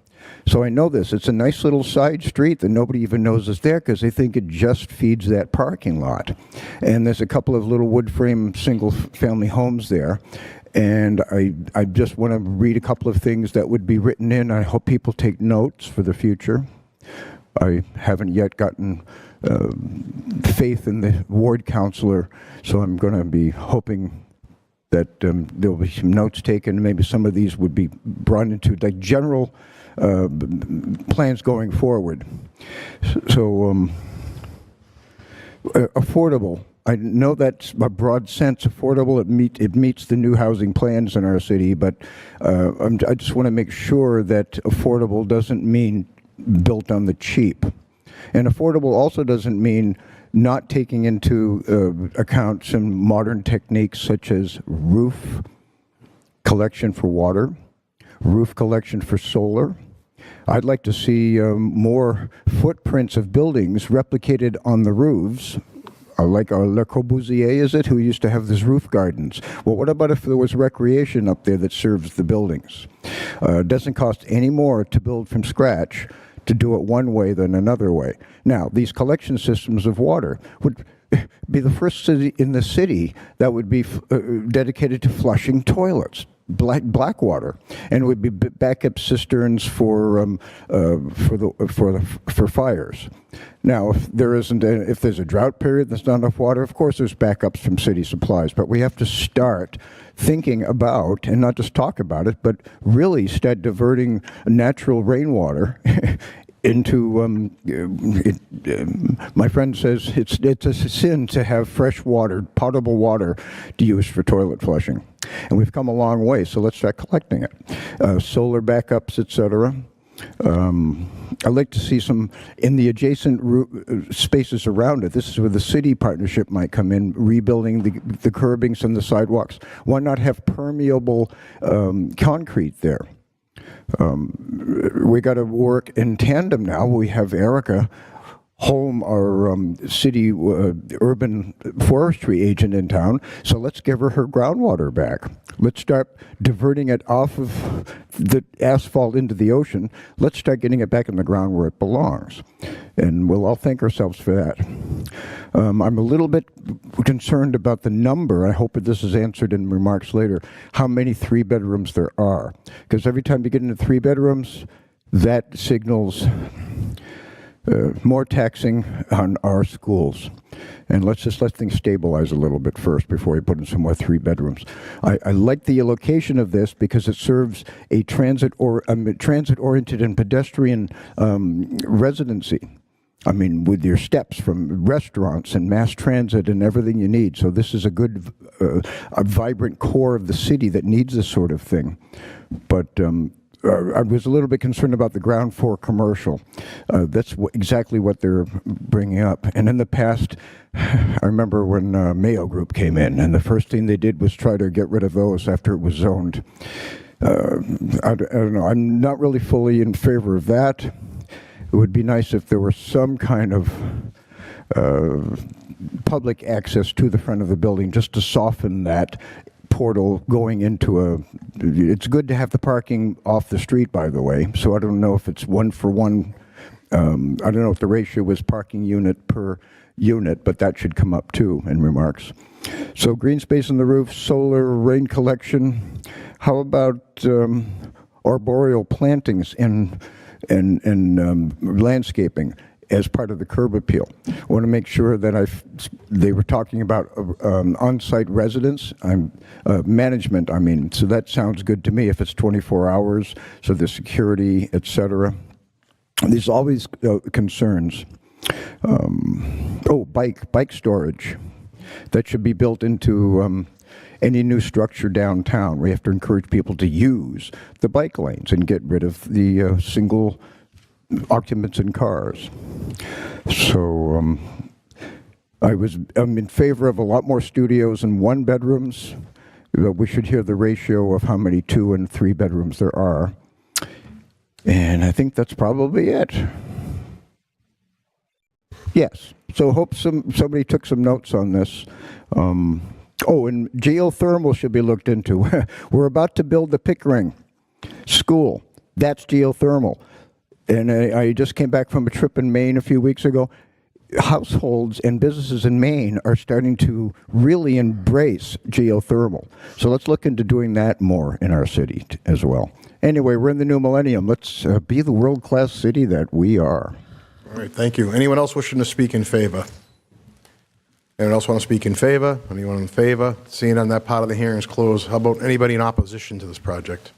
So I know this. It's a nice little side street that nobody even knows is there because they think it just feeds that parking lot. And there's a couple of little wood frame single family homes there. And I just want to read a couple of things that would be written in. I hope people take notes for the future. I haven't yet gotten faith in the ward counselor, so I'm going to be hoping that there will be some notes taken. Maybe some of these would be brought into the general plans going forward. So affordable. I know that's a broad sense, affordable. It meets the new housing plans in our city, but I just want to make sure that affordable doesn't mean built on the cheap. And affordable also doesn't mean not taking into account some modern techniques such as roof collection for water, roof collection for solar. I'd like to see more footprints of buildings replicated on the roofs, like Le Corbusier, is it, who used to have these roof gardens. Well, what about if there was recreation up there that serves the buildings? It doesn't cost any more to build from scratch to do it one way than another way. Now, these collection systems of water would be the first city in the city that would be dedicated to flushing toilets, black water, and would be backup cisterns for fires. Now, if there's a drought period, there's not enough water. Of course, there's backups from city supplies, but we have to start thinking about, and not just talk about it, but really start diverting natural rainwater into, my friend says it's a sin to have fresh water, potable water to use for toilet flushing. And we've come a long way, so let's start collecting it. Solar backups, etc. I'd like to see some in the adjacent spaces around it. This is where the city partnership might come in, rebuilding the curbings and the sidewalks. Why not have permeable concrete there? We got to work in tandem now. We have Erica Holm, our city urban forestry agent in town, so let's give her groundwater back. Let's start diverting it off of the asphalt into the ocean. Let's start getting it back in the ground where it belongs. And we'll all thank ourselves for that. I'm a little bit concerned about the number. I hope that this is answered in remarks later, how many 3-bedrooms there are. Because every time you get into 3 bedrooms, that signals more taxing on our schools. And let's just let things stabilize a little bit first before we put in some more 3 bedrooms. I like the location of this because it serves a transit-oriented and pedestrian residency. I mean, with your steps from restaurants and mass transit and everything you need. So this is a good, a vibrant core of the city that needs this sort of thing. But I was a little bit concerned about the ground floor commercial. That's exactly what they're bringing up. And in the past, I remember when Mayo Group came in, and the first thing they did was try to get rid of those after it was zoned. I don't know. I'm not really fully in favor of that. It would be nice if there were some kind of public access to the front of the building just to soften that portal going into it's good to have the parking off the street, by the way, so I don't know if it's 1-for-1. I don't know if the ratio was parking unit per unit, but that should come up too in remarks. So green space on the roof, solar, rain collection. How about arboreal plantings and landscaping as part of the curb appeal? I want to make sure that they were talking about on-site residence, management, I mean, so that sounds good to me if it's 24 hours, so the security, etc. There's always concerns. Bike storage. That should be built into any new structure downtown. We have to encourage people to use the bike lanes and get rid of the single occupants in cars. So I'm in favor of a lot more studios and 1-bedrooms. We should hear the ratio of how many 2 and 3 bedrooms there are. And I think that's probably it. Yes. So hope somebody took some notes on this. And geothermal should be looked into. We're about to build the Pickering School. That's geothermal. And I just came back from a trip in Maine a few weeks ago. Households and businesses in Maine are starting to really embrace geothermal. So let's look into doing that more in our city as well. Anyway, we're in the new millennium. Let's be the world-class city that we are. All right, thank you. Anyone else wishing to speak in favor? Anyone else want to speak in favor? Anyone in favor? Seeing on that part of the hearing is closed. How about anybody in opposition to this project?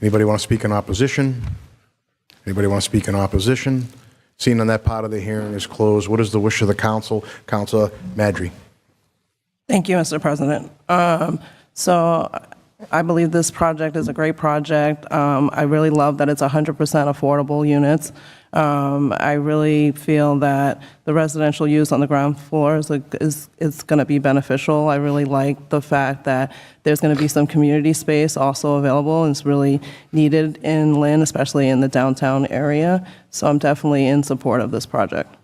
Anybody want to speak in opposition? Anybody want to speak in opposition? Seeing on that part of the hearing is closed. What is the wish of the council? Councilor Madry. Thank you, Mr. President. So I believe this project is a great project. I really love that it's 100% affordable units. I really feel that the residential use on the ground floor is going to be beneficial. I really like the fact that there's going to be some community space also available, and it's really needed in Lynn, especially in the downtown area. So I'm definitely in support of this project.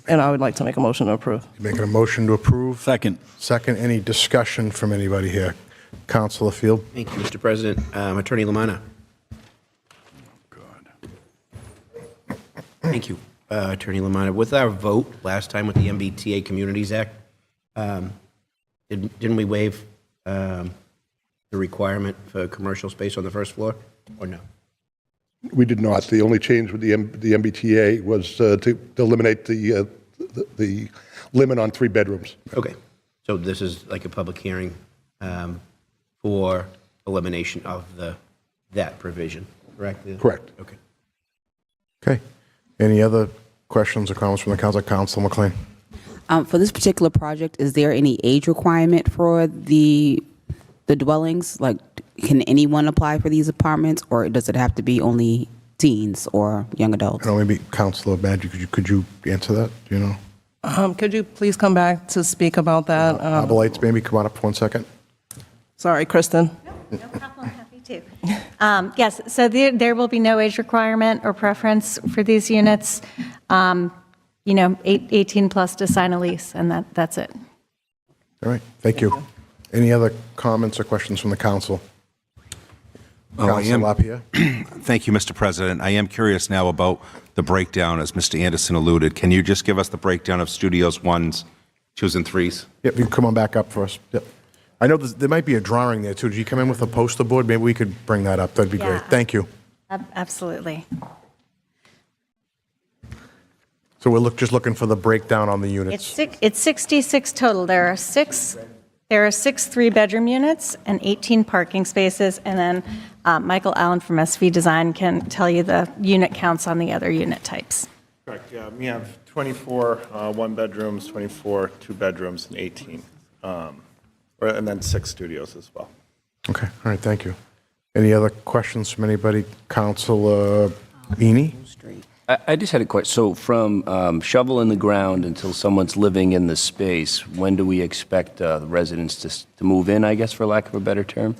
And I would like to make a motion to approve. You making a motion to approve? Second. Second, any discussion from anybody here? Councilor Field? Thank you, Mr. President. Attorney Lamanna. Thank you, Attorney Lamanna. With our vote last time with the MBTA Communities Act, didn't we waive the requirement for commercial space on the first floor, or no? We did not. The only change with the MBTA was to eliminate the limit on 3 bedrooms. Okay. So this is like a public hearing for elimination of that provision, correct? Correct. Okay. Okay. Any other questions or comments from the council? Councilor McLean? For this particular project, is there any age requirement for the dwellings? Like, can anyone apply for these apartments, or does it have to be only teens or young adults? Maybe Councilor Badger, could you answer that? Do you know? Could you please come back to speak about that? Lights, maybe come on up for 1 second. Sorry, Kristen. No problem, happy to. Yes, so there will be no age requirement or preference for these units. 18 plus to sign a lease, and that's it. All right, thank you. Any other comments or questions from the council? Councilor LaPierre? Thank you, Mr. President. I am curious now about the breakdown, as Mr. Anderson alluded. Can you just give us the breakdown of studios 1s, 2s, and 3s? Yep, you can come on back up for us. Yep. I know there might be a drawing there, too. Did you come in with a poster board? Maybe we could bring that up. That'd be great. Thank you. Absolutely. So we're just looking for the breakdown on the units. It's 66 total. There are six 3-bedroom units and 18 parking spaces, and then Michael Allen from SV Design can tell you the unit counts on the other unit types. Correct, yeah. We have 24 one-bedrooms, 24 two-bedrooms, and 18. And then 6 studios as well. Okay, all right, thank you. Any other questions from anybody? Councilor Meany? I just had a question. So from shovel in the ground until someone's living in the space, when do we expect the residents to move in, I guess, for lack of a better term?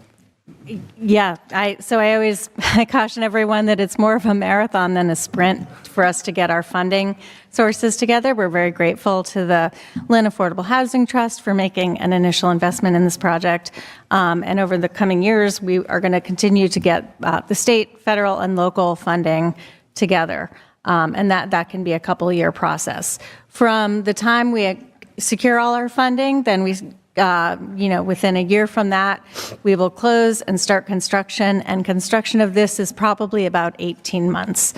Yeah, I always caution everyone that it's more of a marathon than a sprint for us to get our funding sources together. We're very grateful to the Lynn Affordable Housing Trust for making an initial investment in this project. And over the coming years, we are going to continue to get the state, federal, and local funding together. And that can be a couple-year process. From the time we secure all our funding, then we within a year from that, we will close and start construction, and construction of this is probably about 18 months.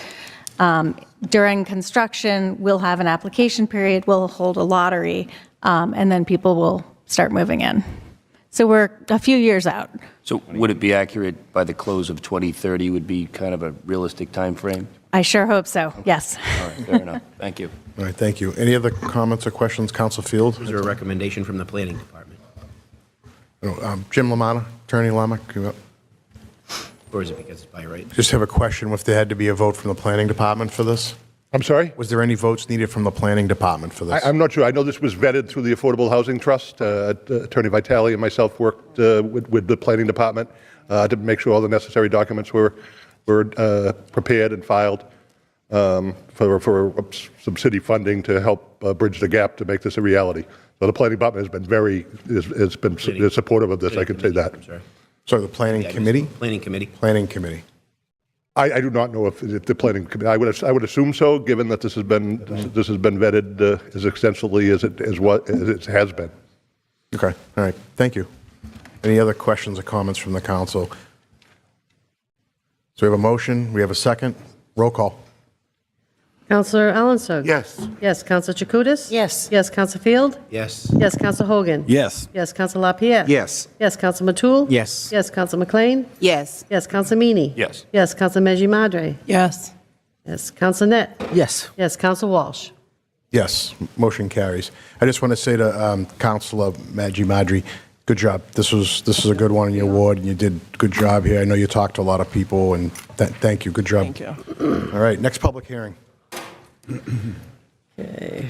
During construction, we'll have an application period, we'll hold a lottery, and then people will start moving in. So we're a few years out. So would it be accurate by the close of 2030 would be kind of a realistic time frame? I sure hope so, yes. All right, fair enough. Thank you. All right, thank you. Any other comments or questions? Council Field? Is there a recommendation from the planning department? Jim Lamanna, Attorney Lama, come up. Or is it because it's by right? Just have a question if there had to be a vote from the planning department for this? I'm sorry? Was there any votes needed from the planning department for this? I'm not sure. I know this was vetted through the Affordable Housing Trust. Attorney Vitale and myself worked with the planning department to make sure all the necessary documents were prepared and filed for some city funding to help bridge the gap to make this a reality. So the planning department has been supportive of this. I can say that. I'm sorry. So the planning committee? Planning committee. Planning committee. I do not know if the planning committee. I would assume so, given that this has been vetted as extensively as it has been. Okay. All right. Thank you. Any other questions or comments from the council? So we have a motion. We have a second. Roll call. Counselor Allensong? Yes. Yes, Counselor Chakutis? Yes. Yes, Counselor Field? Yes. Yes, Counselor Hogan? Yes. Yes, Counselor LaPierre? Yes. Yes, Counselor Matul? Yes. Yes, Counselor McLean? Yes. Yes, Counselor Meany? Yes. Yes, Counselor Meji Madre? Yes. Yes, Counselor Net? Yes. Yes, Counselor Walsh? Yes, motion carries. I just want to say to Councilor Madri, good job. This is a good one in your ward, and you did a good job here. I know you talked to a lot of people, and thank you. Good job. Thank you. All right, next public hearing. Okay.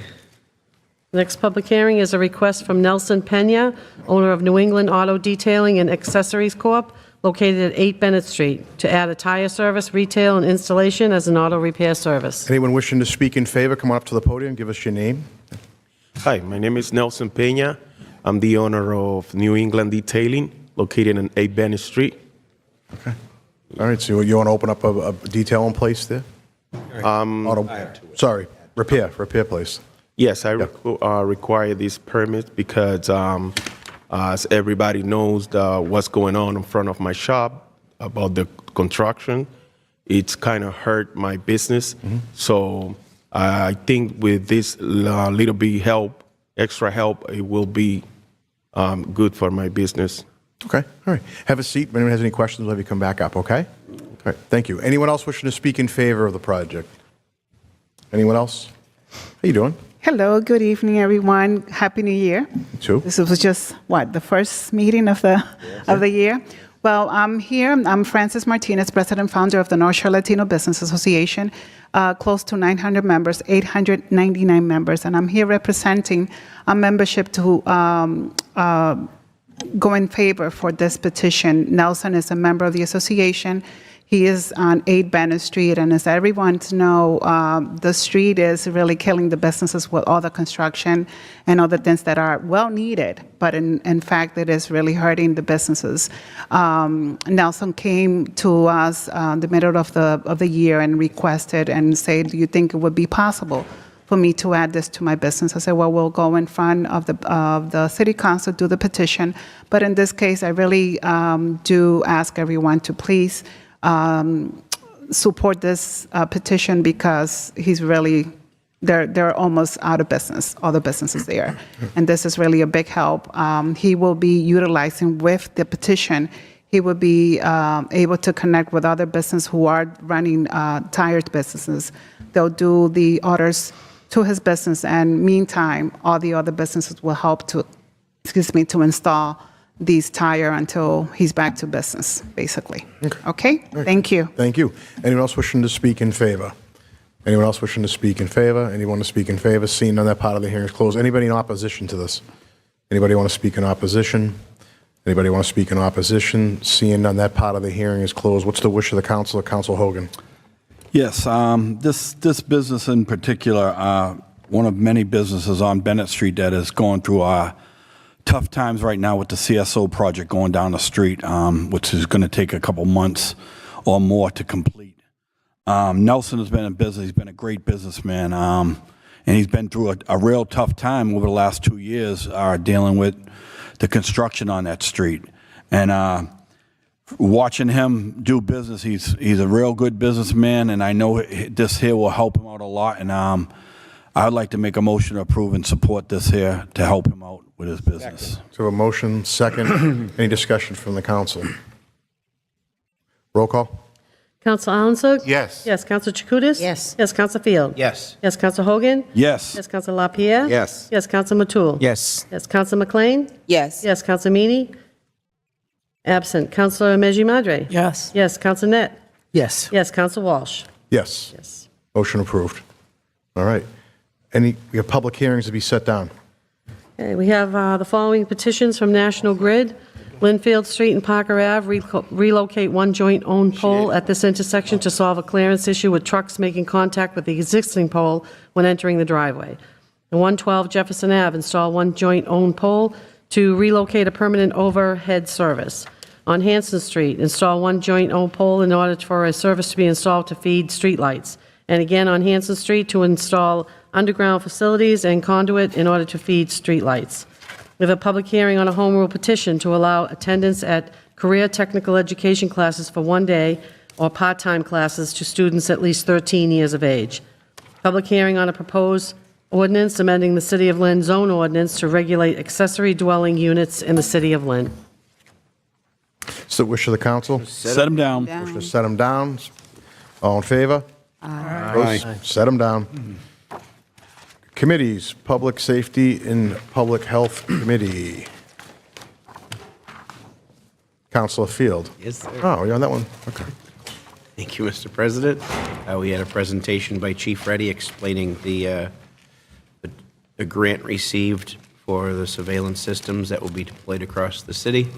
Next public hearing is a request from Nelson Pena, owner of New England Auto Detailing and Accessories Corp., located at 8 Bennett Street, to add a tire service, retail, and installation as an auto repair service. Anyone wishing to speak in favor, come on up to the podium, give us your name. Hi, my name is Nelson Pena. I'm the owner of New England Detailing, located on 8 Bennett Street. Okay. All right, so you want to open up a detailing place there? Repair place. Yes, I require this permit because, as everybody knows, what's going on in front of my shop about the construction, it's kind of hurt my business. So I think with this little bit help, extra help, it will be good for my business. Okay, all right. Have a seat. If anyone has any questions, we'll have you come back up, okay? All right, thank you. Anyone else wishing to speak in favor of the project? Anyone else? How you doing? Hello, good evening, everyone. Happy New Year. You too. This was just, the first meeting of the year? Well, I'm here. I'm Francis Martinez, president founder of the North Shore Latino Business Association, close to 900 members, 899 members, and I'm here representing a membership to go in favor for this petition. Nelson is a member of the association. He is on 8 Bennett Street, and as everyone knows, the street is really killing the businesses with all the construction and other things that are well needed, but in fact, it is really hurting the businesses. Nelson came to us in the middle of the year and requested and said, do you think it would be possible for me to add this to my business? I said, well, we'll go in front of the city council, do the petition, but in this case, I really do ask everyone to please support this petition because he's really, they're almost out of business, all the businesses there. And this is really a big help. He will be utilizing with the petition, he will be able to connect with other businesses who are running tires businesses. They'll do the orders to his business, and meantime, all the other businesses will help to install these tire until he's back to business, basically. Okay? Thank you. Thank you. Anyone else wishing to speak in favor? Anyone else wishing to speak in favor? Anyone to speak in favor? Seeing none, that part of the hearing is closed. Anybody in opposition to this? Anybody want to speak in opposition? Anybody want to speak in opposition? Seeing none, that part of the hearing is closed. What's the wish of the council? Council Hogan. Yes, this business in particular, one of many businesses on Bennett Street that is going through tough times right now with the CSO project going down the street, which is going to take a couple months or more to complete. Nelson has been in business. He's been a great businessman, and he's been through a real tough time over the last 2 years dealing with the construction on that street. And watching him do business, he's a real good businessman, and I know this here will help him out a lot. And I'd like to make a motion to approve and support this here to help him out with his business. So a motion, second. Any discussion from the council? Roll call. Counsel Alanson? Yes. Yes, Counsel Chakutis? Yes. Yes, Counsel Field? Yes. Yes, Counsel Hogan? Yes. Yes, Counsel LaPierre? Yes. Yes, Counsel Matul? Yes. Yes, Counsel McLean? Yes. Yes, Counsel Meany? Absent. Counsel Meji Madre? Yes. Yes, Counsel Net? Yes. Yes, Counsel Walsh? Yes. Yes. Motion approved. All right. We have public hearings to be set down. Okay, we have the following petitions from National Grid. Linfield Street and Parker Ave, relocate one joint-owned pole at this intersection to solve a clearance issue with trucks making contact with the existing pole when entering the driveway. And 112 Jefferson Ave, install one joint-owned pole to relocate a permanent overhead service. On Hanson Street, install one joint-owned pole in order for a service to be installed to feed streetlights. And again, on Hanson Street, to install underground facilities and conduit in order to feed streetlights. We have a public hearing on a home rule petition to allow attendance at career technical education classes for 1 day or part-time classes to students at least 13 years of age. Public hearing on a proposed ordinance amending the City of Lynn zone ordinance to regulate accessory dwelling units in the City of Lynn. It's the wish of the council. Set them down. Wish to set them down. All in favor? Aye. Set them down. Committees, Public Safety and Public Health Committee. Counselor Field. Yes, sir. Oh, you're on that one? Okay. Thank you, Mr. President. We had a presentation by Chief Reddy explaining the grant received for the surveillance systems that will be deployed across the city.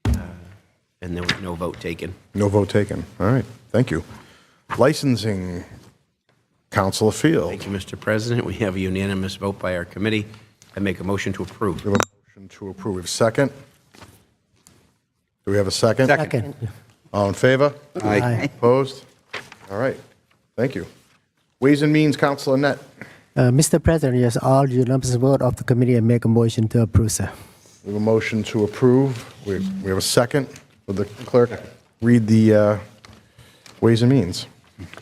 And there was no vote taken. No vote taken. All right, thank you. Licensing, Counselor Field. Thank you, Mr. President. We have a unanimous vote by our committee. I make a motion to approve. We have a motion to approve. We have a second. Do we have a second? Second. All in favor? Aye. Opposed? All right, thank you. Ways and Means, Counselor Net. Mr. President, yes, all unanimous vote of the committee and make a motion to approve, sir. We have a motion to approve. We have a second. Will the clerk read the Ways and Means?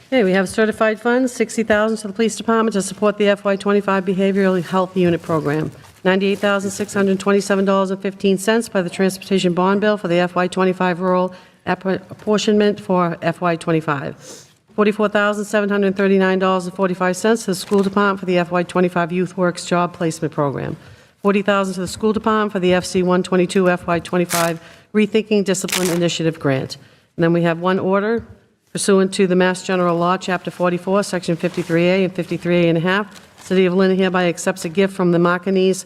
Okay, we have certified funds, $60,000 to the police department to support the FY25 behavioral health unit program. $98,627.15 by the transportation bond bill for the FY25 rural apportionment for FY25. $44,739.45 to the school department for the FY25 Youth Works Job Placement Program. $40,000 to the school department for the FC 122 FY25 Rethinking Discipline Initiative Grant. And then we have one order pursuant to the Mass General Law, Chapter 44, Section 53A and 53A and a half. City of Lynn hereby accepts a gift from the Marcanese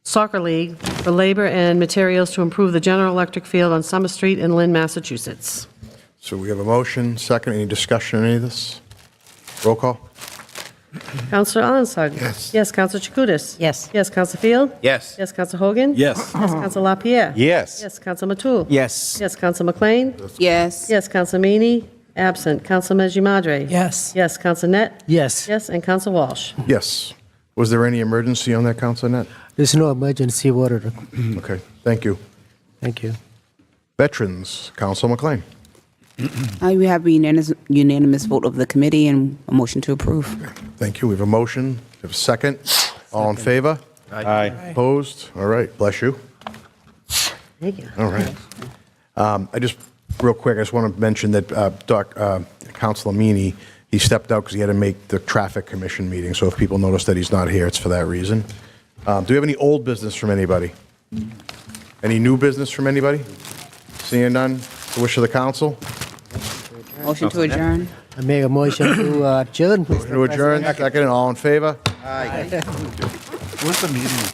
Soccer League for labor and materials to improve the General Electric field on Summer Street in Lynn, Massachusetts. So we have a motion, second. Any discussion on any of this? Roll call. Councillor Alanson? Yes. Yes, Councillor Chakutis? Yes. Yes, Councillor Field? Yes. Yes, Councillor Hogan? Yes. Yes, Councillor LaPierre? Yes. Yes, Councillor Matul? Yes. Yes, Councillor McLean? Yes. Yes, Councillor Meany? Absent. Councillor Mejji Madre? Yes. Yes, Councillor Net? Yes. Yes, and Councillor Walsh? Yes. Was there any emergency on that, Counselor Net? There's no emergency order. Okay, thank you. Thank you. Veterans, Counselor McLean. We have a unanimous vote of the committee and a motion to approve. Thank you. We have a motion. We have a second. All in favor? Aye. Opposed? All right, bless you. Thank you. All right. I just, real quick, I just want to mention that Counselor Meany, he stepped out because he had to make the Traffic Commission meeting, so if people notice that he's not here, it's for that reason. Do we have any old business from anybody? Any new business from anybody? Seeing none, the wish of the council? Motion to adjourn. I make a motion to adjourn. Mr. To adjourn, President. second, all in favor? Where's the meeting?